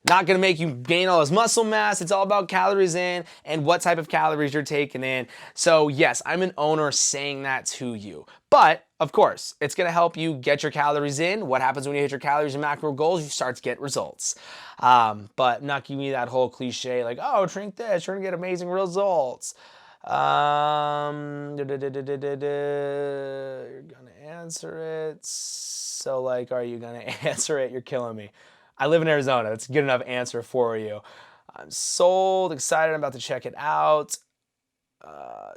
Not gonna make you gain all this muscle mass. It's all about calories in and what type of calories you're taking in. So yes, I'm an owner saying that to you. But of course, it's gonna help you get your calories in. What happens when you hit your calories and macro goals? You start to get results. But not giving you that whole cliche like, oh, drink this, you're gonna get amazing results. You're gonna answer it. So like, are you gonna answer it? You're killing me. I live in Arizona. That's a good enough answer for you. I'm sold, excited. I'm about to check it out.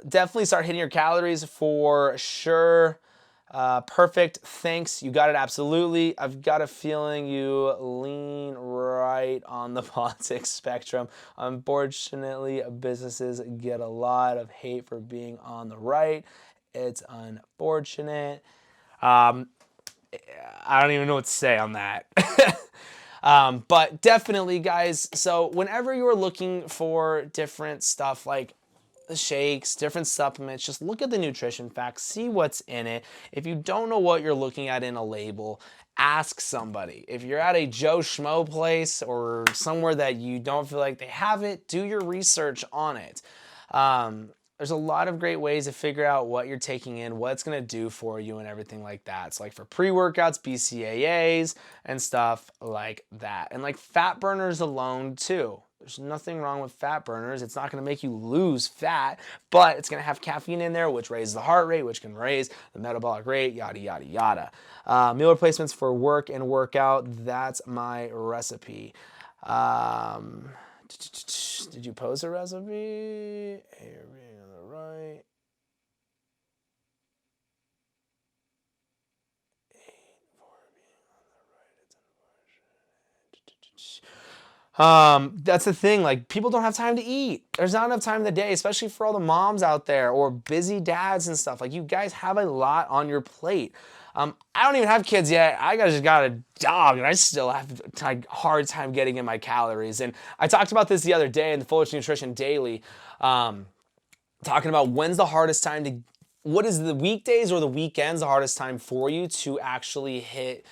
Definitely start hitting your calories for sure. Perfect. Thanks. You got it absolutely. I've got a feeling you lean right on the politics spectrum. Unfortunately, businesses get a lot of hate for being on the right. It's unfortunate. I don't even know what to say on that. But definitely, guys, so whenever you're looking for different stuff like the shakes, different supplements, just look at the nutrition facts, see what's in it. If you don't know what you're looking at in a label, ask somebody. If you're at a Joe Schmo place or somewhere that you don't feel like they have it, do your research on it. There's a lot of great ways to figure out what you're taking in, what it's going to do for you and everything like that. It's like for pre-workouts, BCAAs, and stuff like that. And like fat burners alone too. There's nothing wrong with fat burners. It's not going to make you lose fat, but it's going to have caffeine in there, which raises the heart rate, which can raise the metabolic rate, yada, yada, yada. Meal replacements for work and workout. That's my recipe. Did you post a recipe? Here, being on the right. That's the thing, like people don't have time to eat. There's not enough time in the day, especially for all the moms out there or busy dads and stuff. Like you guys have a lot on your plate. I don't even have kids yet. I just got a dog and I still have a hard time getting in my calories. And I talked about this the other day in the Fullerton Nutrition Daily. talking about when's the hardest time to, what is the weekdays or the weekends the hardest time for you to actually hit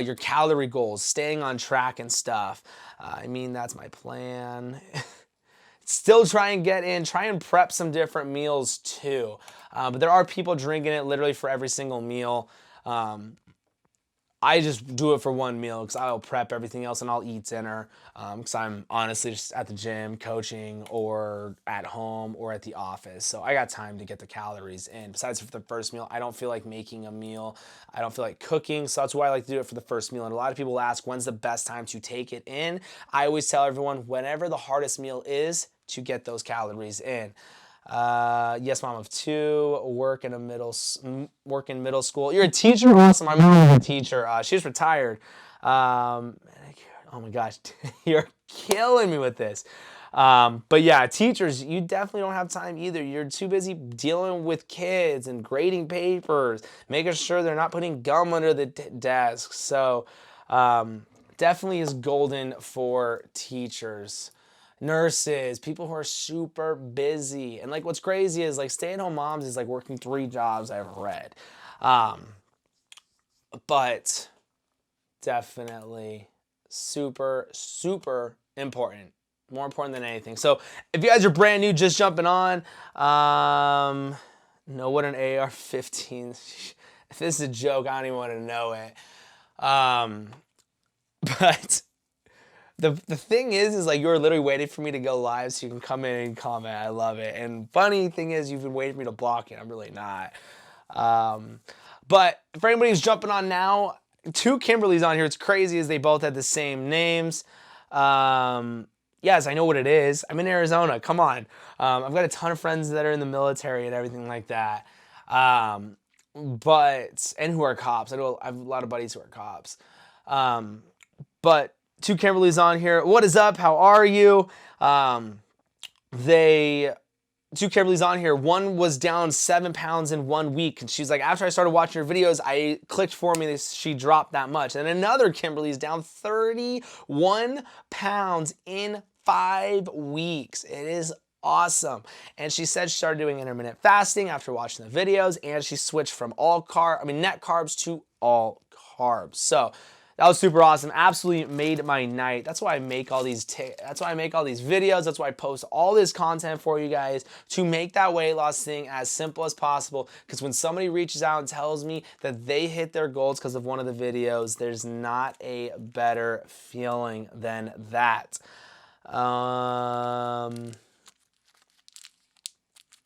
your calorie goals, staying on track and stuff. I mean, that's my plan. Still try and get in, try and prep some different meals too. But there are people drinking it literally for every single meal. I just do it for one meal because I'll prep everything else and I'll eat dinner because I'm honestly just at the gym coaching or at home or at the office. So I got time to get the calories in. Besides for the first meal, I don't feel like making a meal. I don't feel like cooking. So that's why I like to do it for the first meal. And a lot of people ask, when's the best time to take it in? I always tell everyone, whenever the hardest meal is to get those calories in. Yes, mom of two, work in middle school. You're a teacher? Awesome. My mom is a teacher. She's retired. Oh my gosh, you're killing me with this. But yeah, teachers, you definitely don't have time either. You're too busy dealing with kids and grading papers, making sure they're not putting gum under the desk. So definitely is golden for teachers. Nurses, people who are super busy. And like what's crazy is like stay-at-home moms is like working 3 jobs, I've read. But definitely super, super important. More important than anything. So if you guys are brand new, just jumping on, know what an AR-15, if this is a joke, I don't even want to know it. But the thing is like you're literally waiting for me to go live so you can come in and comment. I love it. And funny thing is you've been waiting for me to block it. I'm really not. But for anybody who's jumping on now, 2 Kimberlys on here. It's crazy as they both had the same names. Yes, I know what it is. I'm in Arizona. Come on. I've got a ton of friends that are in the military and everything like that. And who are cops. I have a lot of buddies who are cops. But 2 Kimberlys on here. What is up? How are you? 2 Kimberlys on here. One was down 7 pounds in 1 week. And she's like, after I started watching her videos, I clicked for me that she dropped that much. And another Kimberly's down 31 pounds in 5 weeks. It is awesome. And she said she started doing intermittent fasting after watching the videos, and she switched from net carbs to all carbs. So that was super awesome. Absolutely made my night. That's why I make all these videos. That's why I post all this content for you guys, to make that weight loss thing as simple as possible. Because when somebody reaches out and tells me that they hit their goals because of one of the videos, there's not a better feeling than that.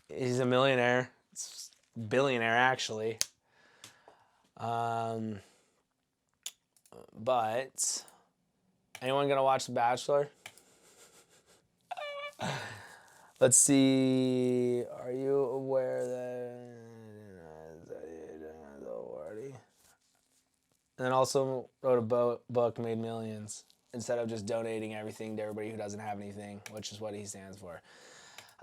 He's a millionaire. It's billionaire, actually. But anyone gonna watch The Bachelor? Let's see. Are you aware that? And then also wrote a book, made millions, instead of just donating everything to everybody who doesn't have anything, which is what he stands for.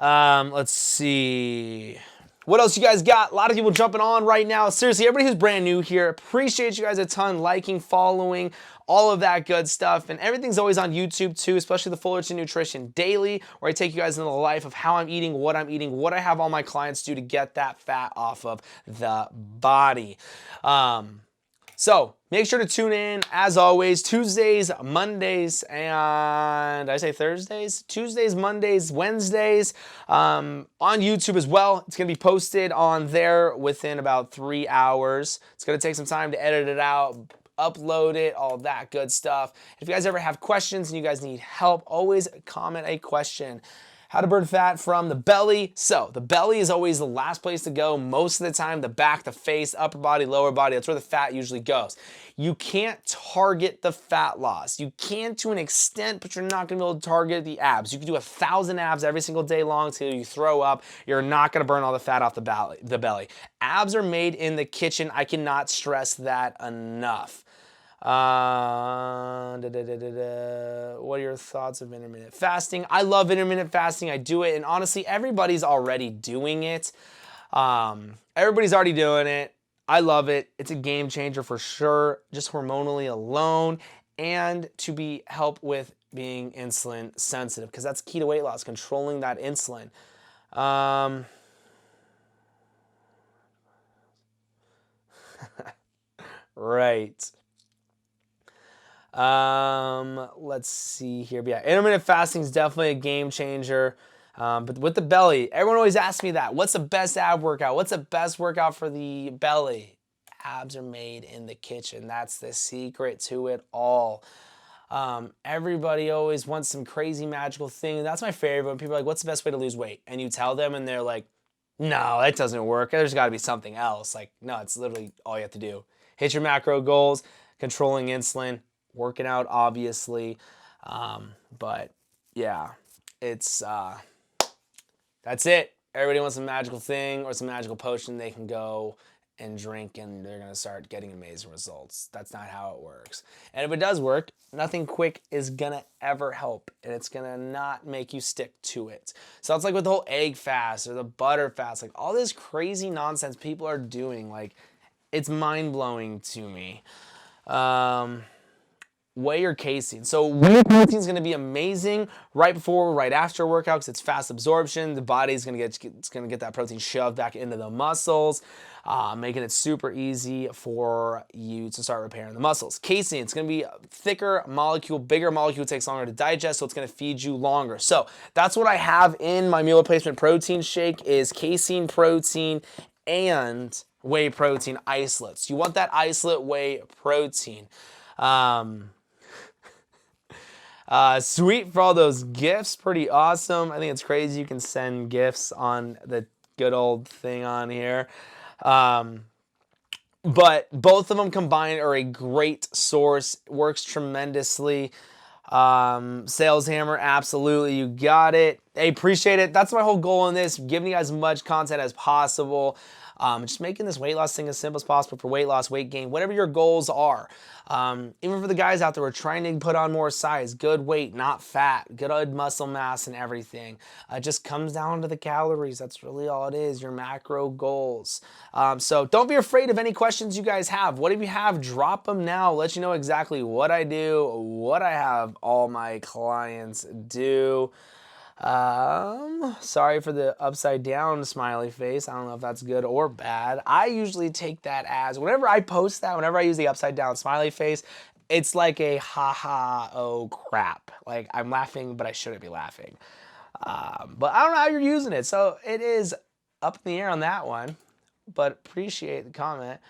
Let's see. What else you guys got? A lot of people jumping on right now. Seriously, everybody who's brand new here, appreciate you guys a ton, liking, following, all of that good stuff. And everything's always on YouTube too, especially the Fullerton Nutrition Daily, where I take you guys into the life of how I'm eating, what I have all my clients do to get that fat off of the body. So make sure to tune in, as always, Tuesdays, Mondays, and did I say Thursdays? Tuesdays, Mondays, Wednesdays, on YouTube as well. It's going to be posted on there within about 3 hours. It's going to take some time to edit it out, upload it, all that good stuff. If you guys ever have questions and you guys need help, always comment a question. How to burn fat from the belly. So the belly is always the last place to go. Most of the time, the back, the face, upper body, lower body, that's where the fat usually goes. You can't target the fat loss. You can to an extent, but you're not gonna be able to target the abs. You can do 1,000 abs every single day long until you throw up. You're not gonna burn all the fat off the belly. Abs are made in the kitchen. I cannot stress that enough. What are your thoughts of intermittent fasting? I love intermittent fasting. I do it, and honestly, everybody's already doing it. Everybody's already doing it. I love it. It's a game changer for sure, just hormonally alone, and to help with being insulin sensitive, because that's key to weight loss, controlling that insulin. right. Let's see here. But yeah, intermittent fasting is definitely a game changer. But with the belly, everyone always asks me that. What's the best ab workout? What's the best workout for the belly? Abs are made in the kitchen. That's the secret to it all. Everybody always wants some crazy magical thing. That's my favorite. When people are like, what's the best way to lose weight? And you tell them and they're like, no, that doesn't work. There's got to be something else. Like, no, it's literally all you have to do. Hit your macro goals, controlling insulin, working out, obviously. But yeah, it's that's it. Everybody wants a magical thing or some magical potion they can go and drink and they're going to start getting amazing results. That's not how it works. And if it does work, nothing quick is going to ever help, and it's going to not make you stick to it. So it's like with the whole egg fast or the butter fast, like all this crazy nonsense people are doing, like it's mind-blowing to me. Whey or casein. So whey protein is going to be amazing right before or right after a workout because it's fast absorption. The body's going to get that protein shoved back into the muscles, making it super easy for you to start repairing the muscles. Casein, it's going to be a thicker molecule, bigger molecule, takes longer to digest, so it's going to feed you longer. So that's what I have in my meal replacement protein shake is casein protein and whey protein isolates. You want that isolate whey protein. Sweet for all those gifts, pretty awesome. I think it's crazy you can send gifts on the good old thing on here. But both of them combined are a great source, works tremendously. Sales hammer, absolutely, you got it. I appreciate it. That's my whole goal in this, giving you guys as much content as possible. Just making this weight loss thing as simple as possible for weight loss, weight gain, whatever your goals are. Even for the guys out there who are trying to put on more size, good weight, not fat, good muscle mass and everything. It just comes down to the calories. That's really all it is, your macro goals. So don't be afraid of any questions you guys have. What if you have, drop them now. Let you know exactly what I do, what I have all my clients do. Sorry for the upside down smiley face. I don't know if that's good or bad. I usually take that as, whenever I post that, whenever I use the upside down smiley face, it's like a haha, oh crap. Like I'm laughing, but I shouldn't be laughing. But I don't know how you're using it. So it is up in the air on that one, but appreciate the comment.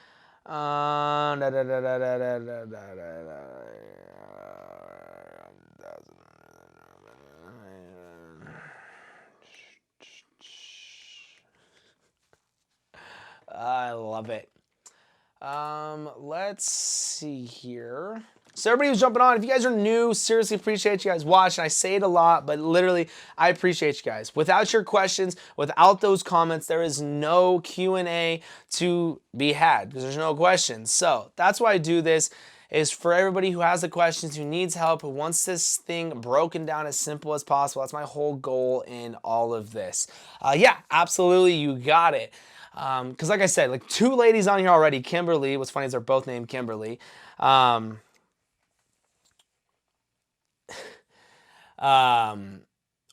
I love it. Let's see here. So everybody who's jumping on, if you guys are new, seriously appreciate you guys watching. I say it a lot, but literally, I appreciate you guys. Without your questions, without those comments, there is no Q&A to be had because there's no questions. So that's why I do this, is for everybody who has the questions, who needs help, who wants this thing broken down as simple as possible. That's my whole goal in all of this. Yeah, absolutely, you got it. Because like I said, like 2 ladies on here already, Kimberly, what's funny is they're both named Kimberly. One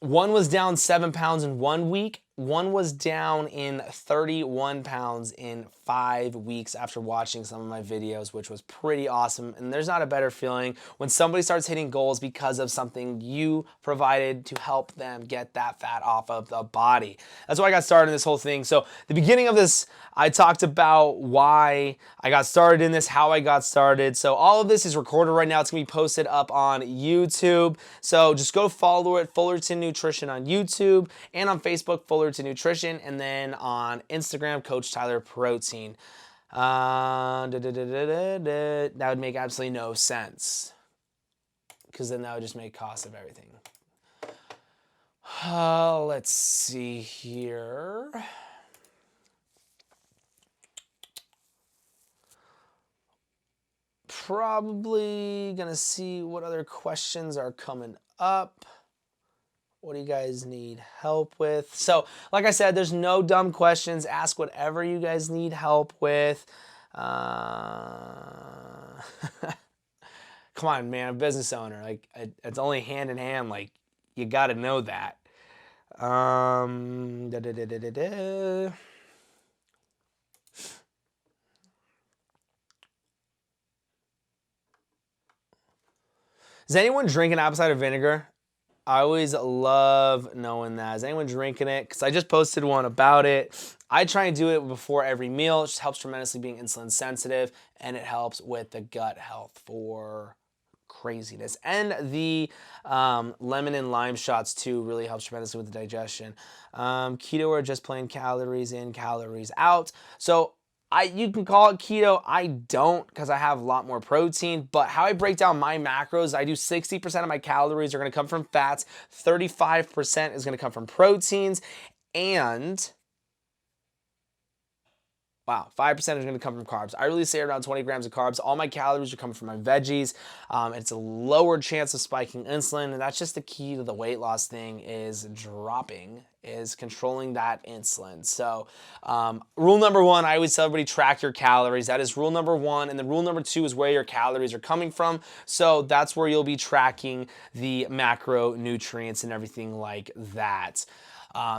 was down 7 pounds in 1 week. One was down in 31 pounds in 5 weeks after watching some of my videos, which was pretty awesome. And there's not a better feeling when somebody starts hitting goals because of something you provided to help them get that fat off of the body. That's why I got started in this whole thing. So the beginning of this, I talked about why I got started in this, how I got started. So all of this is recorded right now. It's gonna be posted up on YouTube. So just go follow it, Fullerton Nutrition on YouTube, and on Facebook, Fullerton Nutrition, and then on Instagram, Coach Tyler Protein. That would make absolutely no sense, because then that would just make cost of everything. Let's see here. Probably gonna see what other questions are coming up. What do you guys need help with? So, like I said, there's no dumb questions. Ask whatever you guys need help with. Come on, man, a business owner. Like, it's only hand in hand. Like, you got to know that. Is anyone drinking apple cider vinegar? I always love knowing that. Is anyone drinking it? Because I just posted one about it. I try and do it before every meal. It just helps tremendously being insulin sensitive, and it helps with the gut health for craziness. And the lemon and lime shots too really helps tremendously with the digestion. Keto or just plain calories in, calories out. So you can call it keto. I don't, because I have a lot more protein, but how I break down my macros, I do 60% of my calories are going to come from fats, 35% is going to come from proteins, and wow, 5% is going to come from carbs. I really say around 20 grams of carbs. All my calories are coming from my veggies. It's a lower chance of spiking insulin, and that's just the key to the weight loss thing is controlling that insulin. So rule number one, I always tell everybody track your calories. That is rule number one. And then rule number two is where your calories are coming from. So that's where you'll be tracking the macronutrients and everything like that.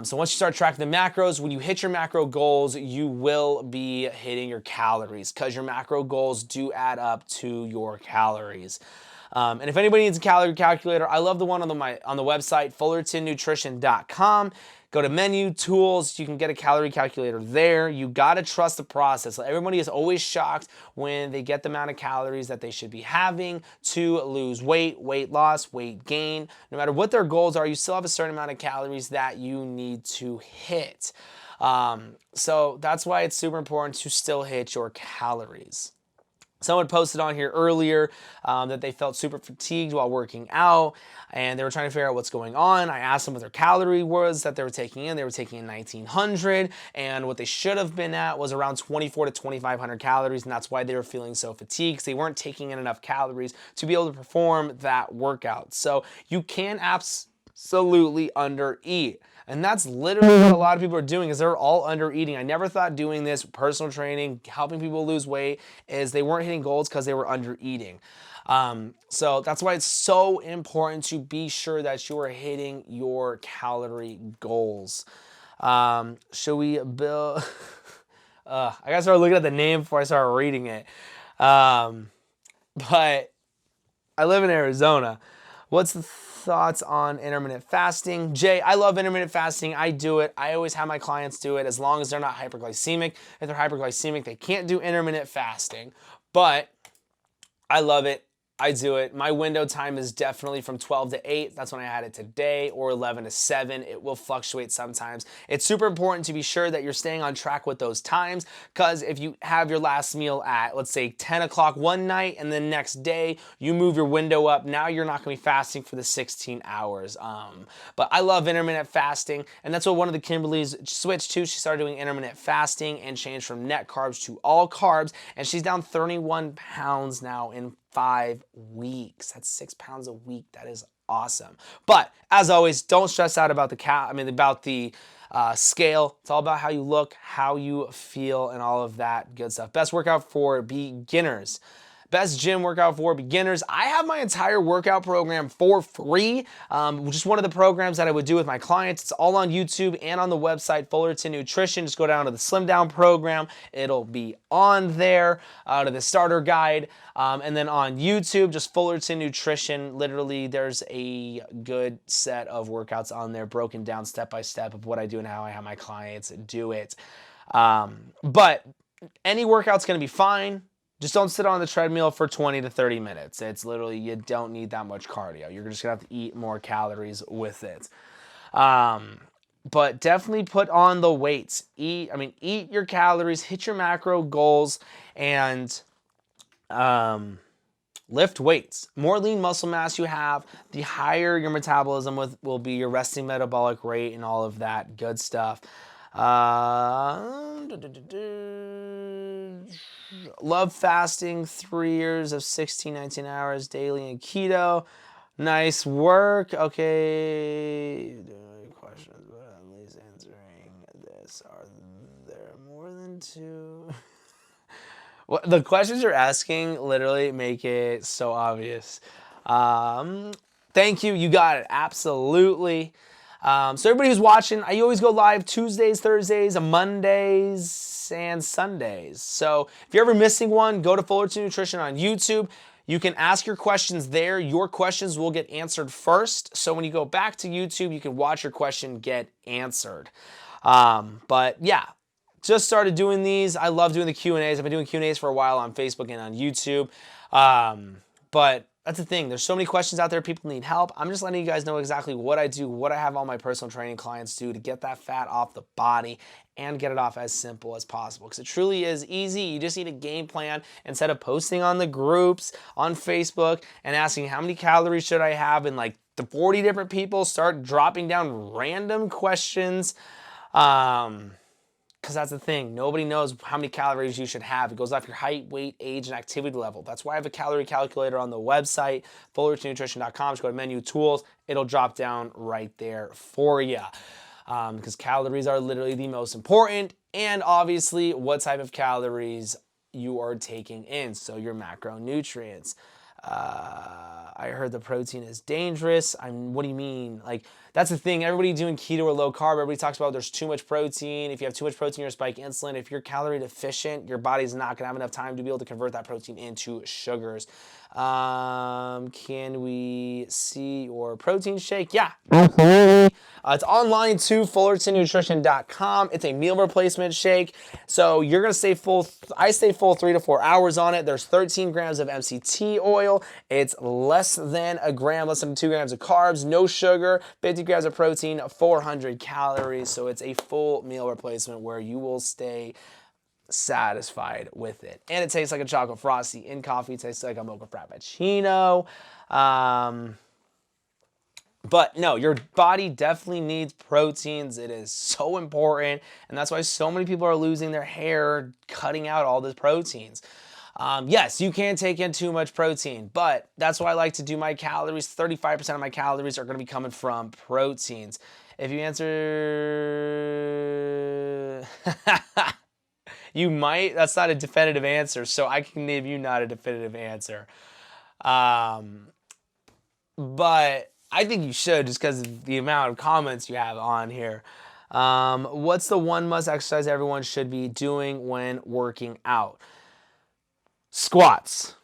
So once you start tracking the macros, when you hit your macro goals, you will be hitting your calories because your macro goals do add up to your calories. And if anybody needs a calorie calculator, I love the one on the website, fullertonnutrition.com. Go to menu, tools, you can get a calorie calculator there. You gotta trust the process. Everybody is always shocked when they get the amount of calories that they should be having to lose weight, weight loss, weight gain. No matter what their goals are, you still have a certain amount of calories that you need to hit. So that's why it's super important to still hit your calories. Someone posted on here earlier that they felt super fatigued while working out and they were trying to figure out what's going on. I asked them what their calorie was that they were taking in. They were taking in 1,900 and what they should have been at was around 2,400 to 2,500 calories, and that's why they were feeling so fatigued because they weren't taking in enough calories to be able to perform that workout. So you can absolutely undereat. And that's literally what a lot of people are doing is they're all under eating. I never thought doing this personal training, helping people lose weight, is they weren't hitting goals because they were under eating. So that's why it's so important to be sure that you are hitting your calorie goals. Should we build? I gotta start looking at the name before I start reading it. But I live in Arizona. What's the thoughts on intermittent fasting? Jay, I love intermittent fasting. I do it. I always have my clients do it as long as they're not hyperglycemic. If they're hyperglycemic, they can't do intermittent fasting. But I love it. I do it. My window time is definitely from 12 to 8. That's when I had it today, or 11 to 7. It will fluctuate sometimes. It's super important to be sure that you're staying on track with those times because if you have your last meal at, let's say, 10 o'clock one night and the next day you move your window up, now you're not going to be fasting for the 16 hours. But I love intermittent fasting, and that's what one of the Kimberly's switched to. She started doing intermittent fasting and changed from net carbs to all carbs, and she's down 31 pounds now in 5 weeks. That's 6 pounds a week. That is awesome. But as always, don't stress out about the scale. It's all about how you look, how you feel, and all of that good stuff. Best workout for beginners. Best gym workout for beginners. I have my entire workout program for free, which is one of the programs that I would do with my clients. It's all on YouTube and on the website, Fullerton Nutrition. Just go down to the Slim Down program. It'll be on there, to the starter guide. And then on YouTube, just Fullerton Nutrition. Literally, there's a good set of workouts on there, broken down step by step of what I do and how I have my clients do it. But any workout's gonna be fine. Just don't sit on the treadmill for 20 to 30 minutes. It's literally, you don't need that much cardio. You're just gonna have to eat more calories with it. But definitely put on the weights. Eat your calories, hit your macro goals, and lift weights. More lean muscle mass you have, the higher your metabolism will be, your resting metabolic rate, and all of that good stuff. Love fasting, 3 years of 16, 19 hours daily in keto. Nice work. Okay. Questions, but at least answering this. Are there more than 2? Well, the questions you're asking literally make it so obvious. Thank you. You got it. Absolutely. So everybody who's watching, I always go live Tuesdays, Thursdays, Mondays, and Sundays. So if you're ever missing one, go to Fullerton Nutrition on YouTube. You can ask your questions there. Your questions will get answered first. So when you go back to YouTube, you can watch your question get answered. But yeah, just started doing these. I love doing the Q&As. I've been doing Q&As for a while on Facebook and on YouTube. But that's the thing. There's so many questions out there. People need help. I'm just letting you guys know exactly what I do, what I have all my personal training clients do to get that fat off the body and get it off as simple as possible. Because it truly is easy. You just need a game plan instead of posting on the groups on Facebook and asking how many calories should I have, and like the 40 different people start dropping down random questions. Because that's the thing. Nobody knows how many calories you should have. It goes off your height, weight, age, and activity level. That's why I have a calorie calculator on the website, fullertonnutrition.com. Just go to menu tools. It'll drop down right there for you. Because calories are literally the most important. And obviously, what type of calories you are taking in. So your macronutrients. I heard the protein is dangerous. What do you mean? Like, that's the thing. Everybody doing keto or low carb, everybody talks about there's too much protein. If you have too much protein, you're spike insulin. If you're calorie deficient, your body's not gonna have enough time to be able to convert that protein into sugars. Can we see your protein shake? Yeah, absolutely. It's online too, fullertonnutrition.com. It's a meal replacement shake. So you're gonna stay full. I stay full 3 to 4 hours on it. There's 13 grams of MCT oil. It's less than a gram, less than 2 grams of carbs, no sugar, 50 grams of protein, 400 calories. So it's a full meal replacement where you will stay satisfied with it. And it tastes like a chocolate frosty in coffee. It tastes like a mocha frappuccino. But no, your body definitely needs proteins. It is so important. And that's why so many people are losing their hair cutting out all the proteins. Yes, you can take in too much protein, but that's why I like to do my calories. 35% of my calories are going to be coming from proteins. If you answer... You might. That's not a definitive answer, so I can give you not a definitive answer. But I think you should, just because of the amount of comments you have on here. What's the one must exercise everyone should be doing when working out? Squats.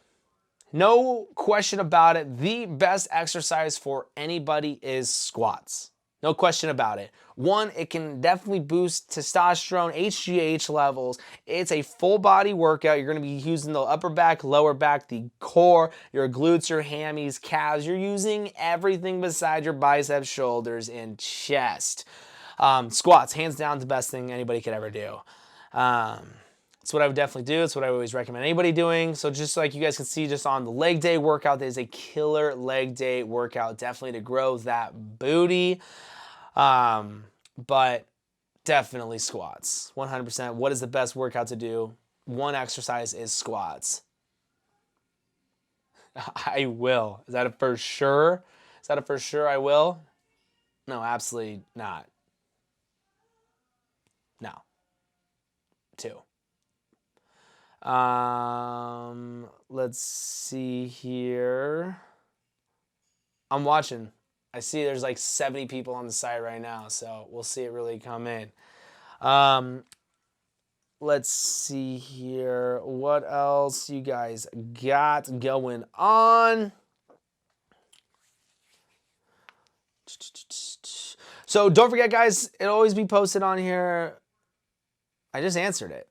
No question about it. The best exercise for anybody is squats. No question about it. One, it can definitely boost testosterone, HGH levels. It's a full body workout. You're going to be using the upper back, lower back, the core, your glutes, your hammies, calves. You're using everything besides your biceps, shoulders, and chest. Squats, hands down, the best thing anybody could ever do. It's what I would definitely do. It's what I always recommend anybody doing. So just like you guys can see just on the leg day workout, there's a killer leg day workout, definitely to grow that booty. But definitely squats, 100%. What is the best workout to do? One exercise is squats. I will. Is that a for sure? Is that a for sure I will? No, absolutely not. No. 2. Let's see here. I'm watching. I see there's like 70 people on the site right now, so we'll see it really come in. Let's see here. What else you guys got going on? So don't forget, guys, it'll always be posted on here. I just answered it.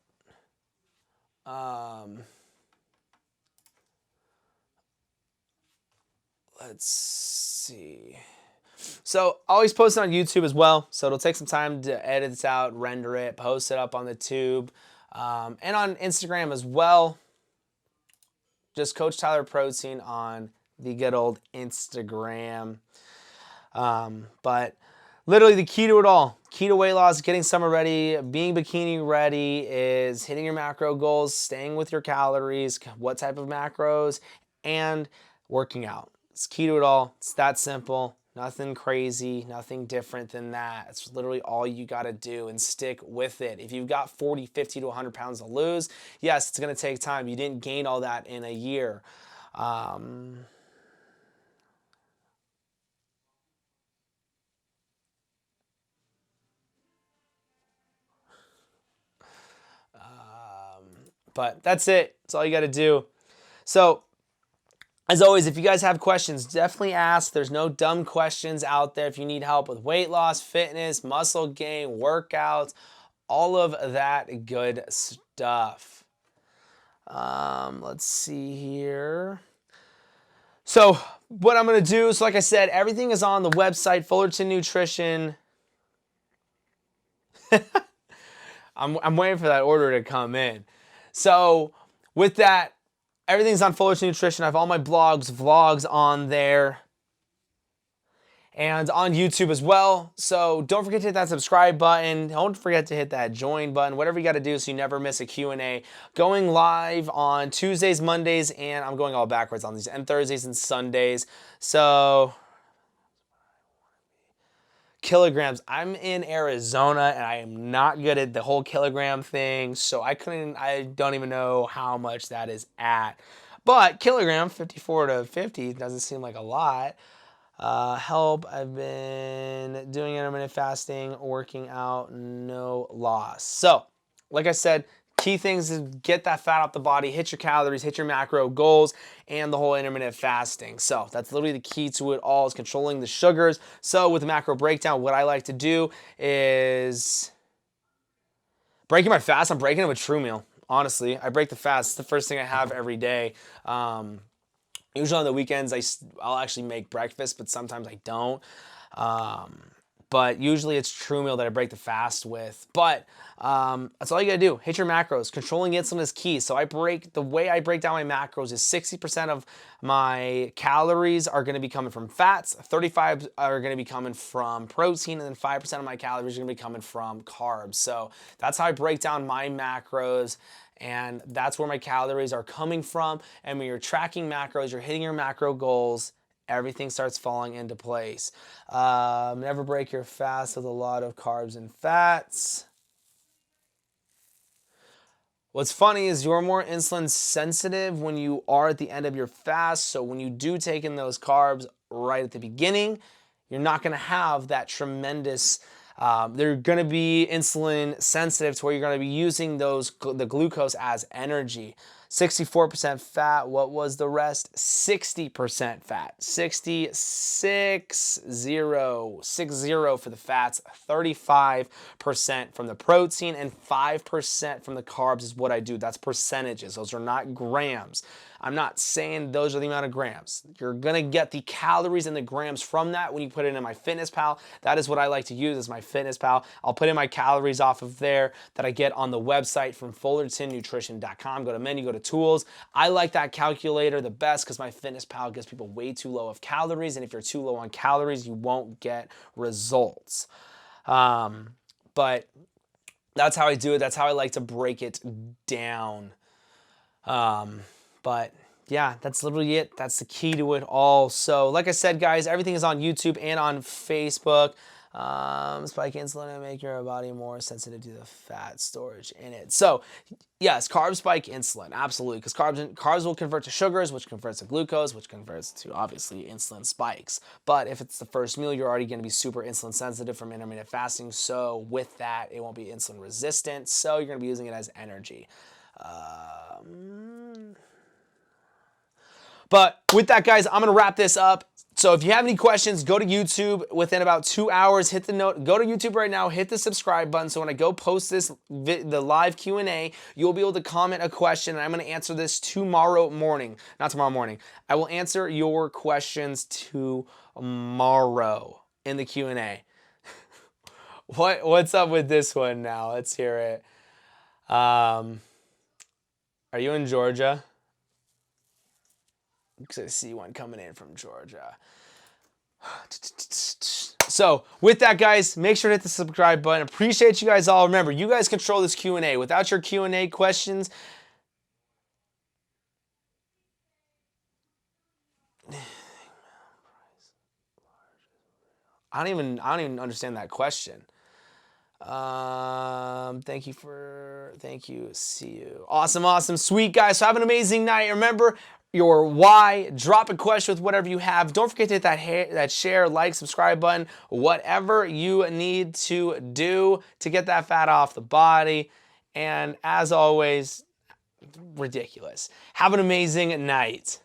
Let's see. So always post it on YouTube as well. So it'll take some time to edit this out, render it, post it up on the tube, and on Instagram as well. Just Coach Tyler Protein on the good old Instagram. But literally the key to it all, keto weight loss, getting summer ready, being bikini ready, is hitting your macro goals, staying with your calories, what type of macros, and working out. It's key to it all. It's that simple. Nothing crazy, nothing different than that. It's literally all you got to do, and stick with it. If you've got 40, 50 to 100 pounds to lose, yes, it's going to take time. You didn't gain all that in a year. But that's it. That's all you got to do. So As always, if you guys have questions, definitely ask. There's no dumb questions out there. If you need help with weight loss, fitness, muscle gain, workouts, all of that good stuff. Let's see here. So what I'm going to do, so like I said, everything is on the website, Fullerton Nutrition. I'm waiting for that order to come in. So with that, everything's on Fullerton Nutrition. I have all my blogs, vlogs on there, and on YouTube as well. So don't forget to hit that subscribe button. Don't forget to hit that join button. Whatever you got to do so you never miss a Q&A. Going live on Tuesdays, Mondays, and I'm going all backwards on these, and Thursdays and Sundays. So kilograms. I'm in Arizona and I am not good at the whole kilogram thing, so I don't even know how much that is at. But kilogram, 54 to 50, doesn't seem like a lot. Help, I've been doing intermittent fasting, working out, no loss. So, like I said, key things is get that fat off the body, hit your calories, hit your macro goals, and the whole intermittent fasting. So that's literally the key to it all, is controlling the sugars. So with the macro breakdown, what I like to do is breaking my fast. I'm breaking it with True Meal. Honestly, I break the fast. It's the first thing I have every day. Usually on the weekends, I'll actually make breakfast, but sometimes I don't. But usually it's True Meal that I break the fast with. But that's all you gotta do. Hit your macros. Controlling insulin is key. So the way I break down my macros is 60% of my calories are gonna be coming from fats, 35 are gonna be coming from protein, and then 5% of my calories are gonna be coming from carbs. So that's how I break down my macros. And that's where my calories are coming from. And when you're tracking macros, you're hitting your macro goals, everything starts falling into place. Never break your fast with a lot of carbs and fats. What's funny is you're more insulin sensitive when you are at the end of your fast. So when you do take in those carbs right at the beginning, you're not going to have that tremendous they're going to be insulin sensitive to where you're going to be using the glucose as energy. 64% fat. What was the rest? 60% fat. 60 for the fats, 35% from the protein, and 5% from the carbs is what I do. That's percentages. Those are not grams. I'm not saying those are the amount of grams. You're going to get the calories and the grams from that when you put it in my FitnessPal. That is what I like to use as my FitnessPal. I'll put in my calories off of there that I get on the website from FullertonNutrition.com. Go to menu, go to tools. I like that calculator the best because my FitnessPal gives people way too low of calories, and if you're too low on calories, you won't get results. But that's how I do it. That's how I like to break it down. But yeah, that's literally it. That's the key to it all. So like I said, guys, everything is on YouTube and on Facebook. Spike insulin and make your body more sensitive to the fat storage in it. So yes, carbs spike insulin, absolutely, because carbs will convert to sugars, which converts to glucose, which converts to obviously insulin spikes. But if it's the first meal, you're already going to be super insulin sensitive from intermittent fasting. So with that, it won't be insulin resistant. So you're going to be using it as energy. But with that, guys, I'm going to wrap this up. So if you have any questions, go to YouTube within about 2 hours. Hit the note. Go to YouTube right now. Hit the subscribe button. So when I go post the live Q&A, you'll be able to comment a question, and I'm going to answer this tomorrow morning. Not tomorrow morning. I will answer your questions tomorrow in the Q&A. What's up with this one now? Let's hear it. Are you in Georgia? Because I see one coming in from Georgia. So with that, guys, make sure to hit the subscribe button. Appreciate you guys all. Remember, you guys control this Q&A. Without your Q&A questions, I don't even understand that question. Thank you. See you. Awesome. Sweet, guys. So have an amazing night. Remember your why. Drop a question with whatever you have. Don't forget to hit that share, like, subscribe button, whatever you need to do to get that fat off the body. And as always, ridiculous. Have an amazing night.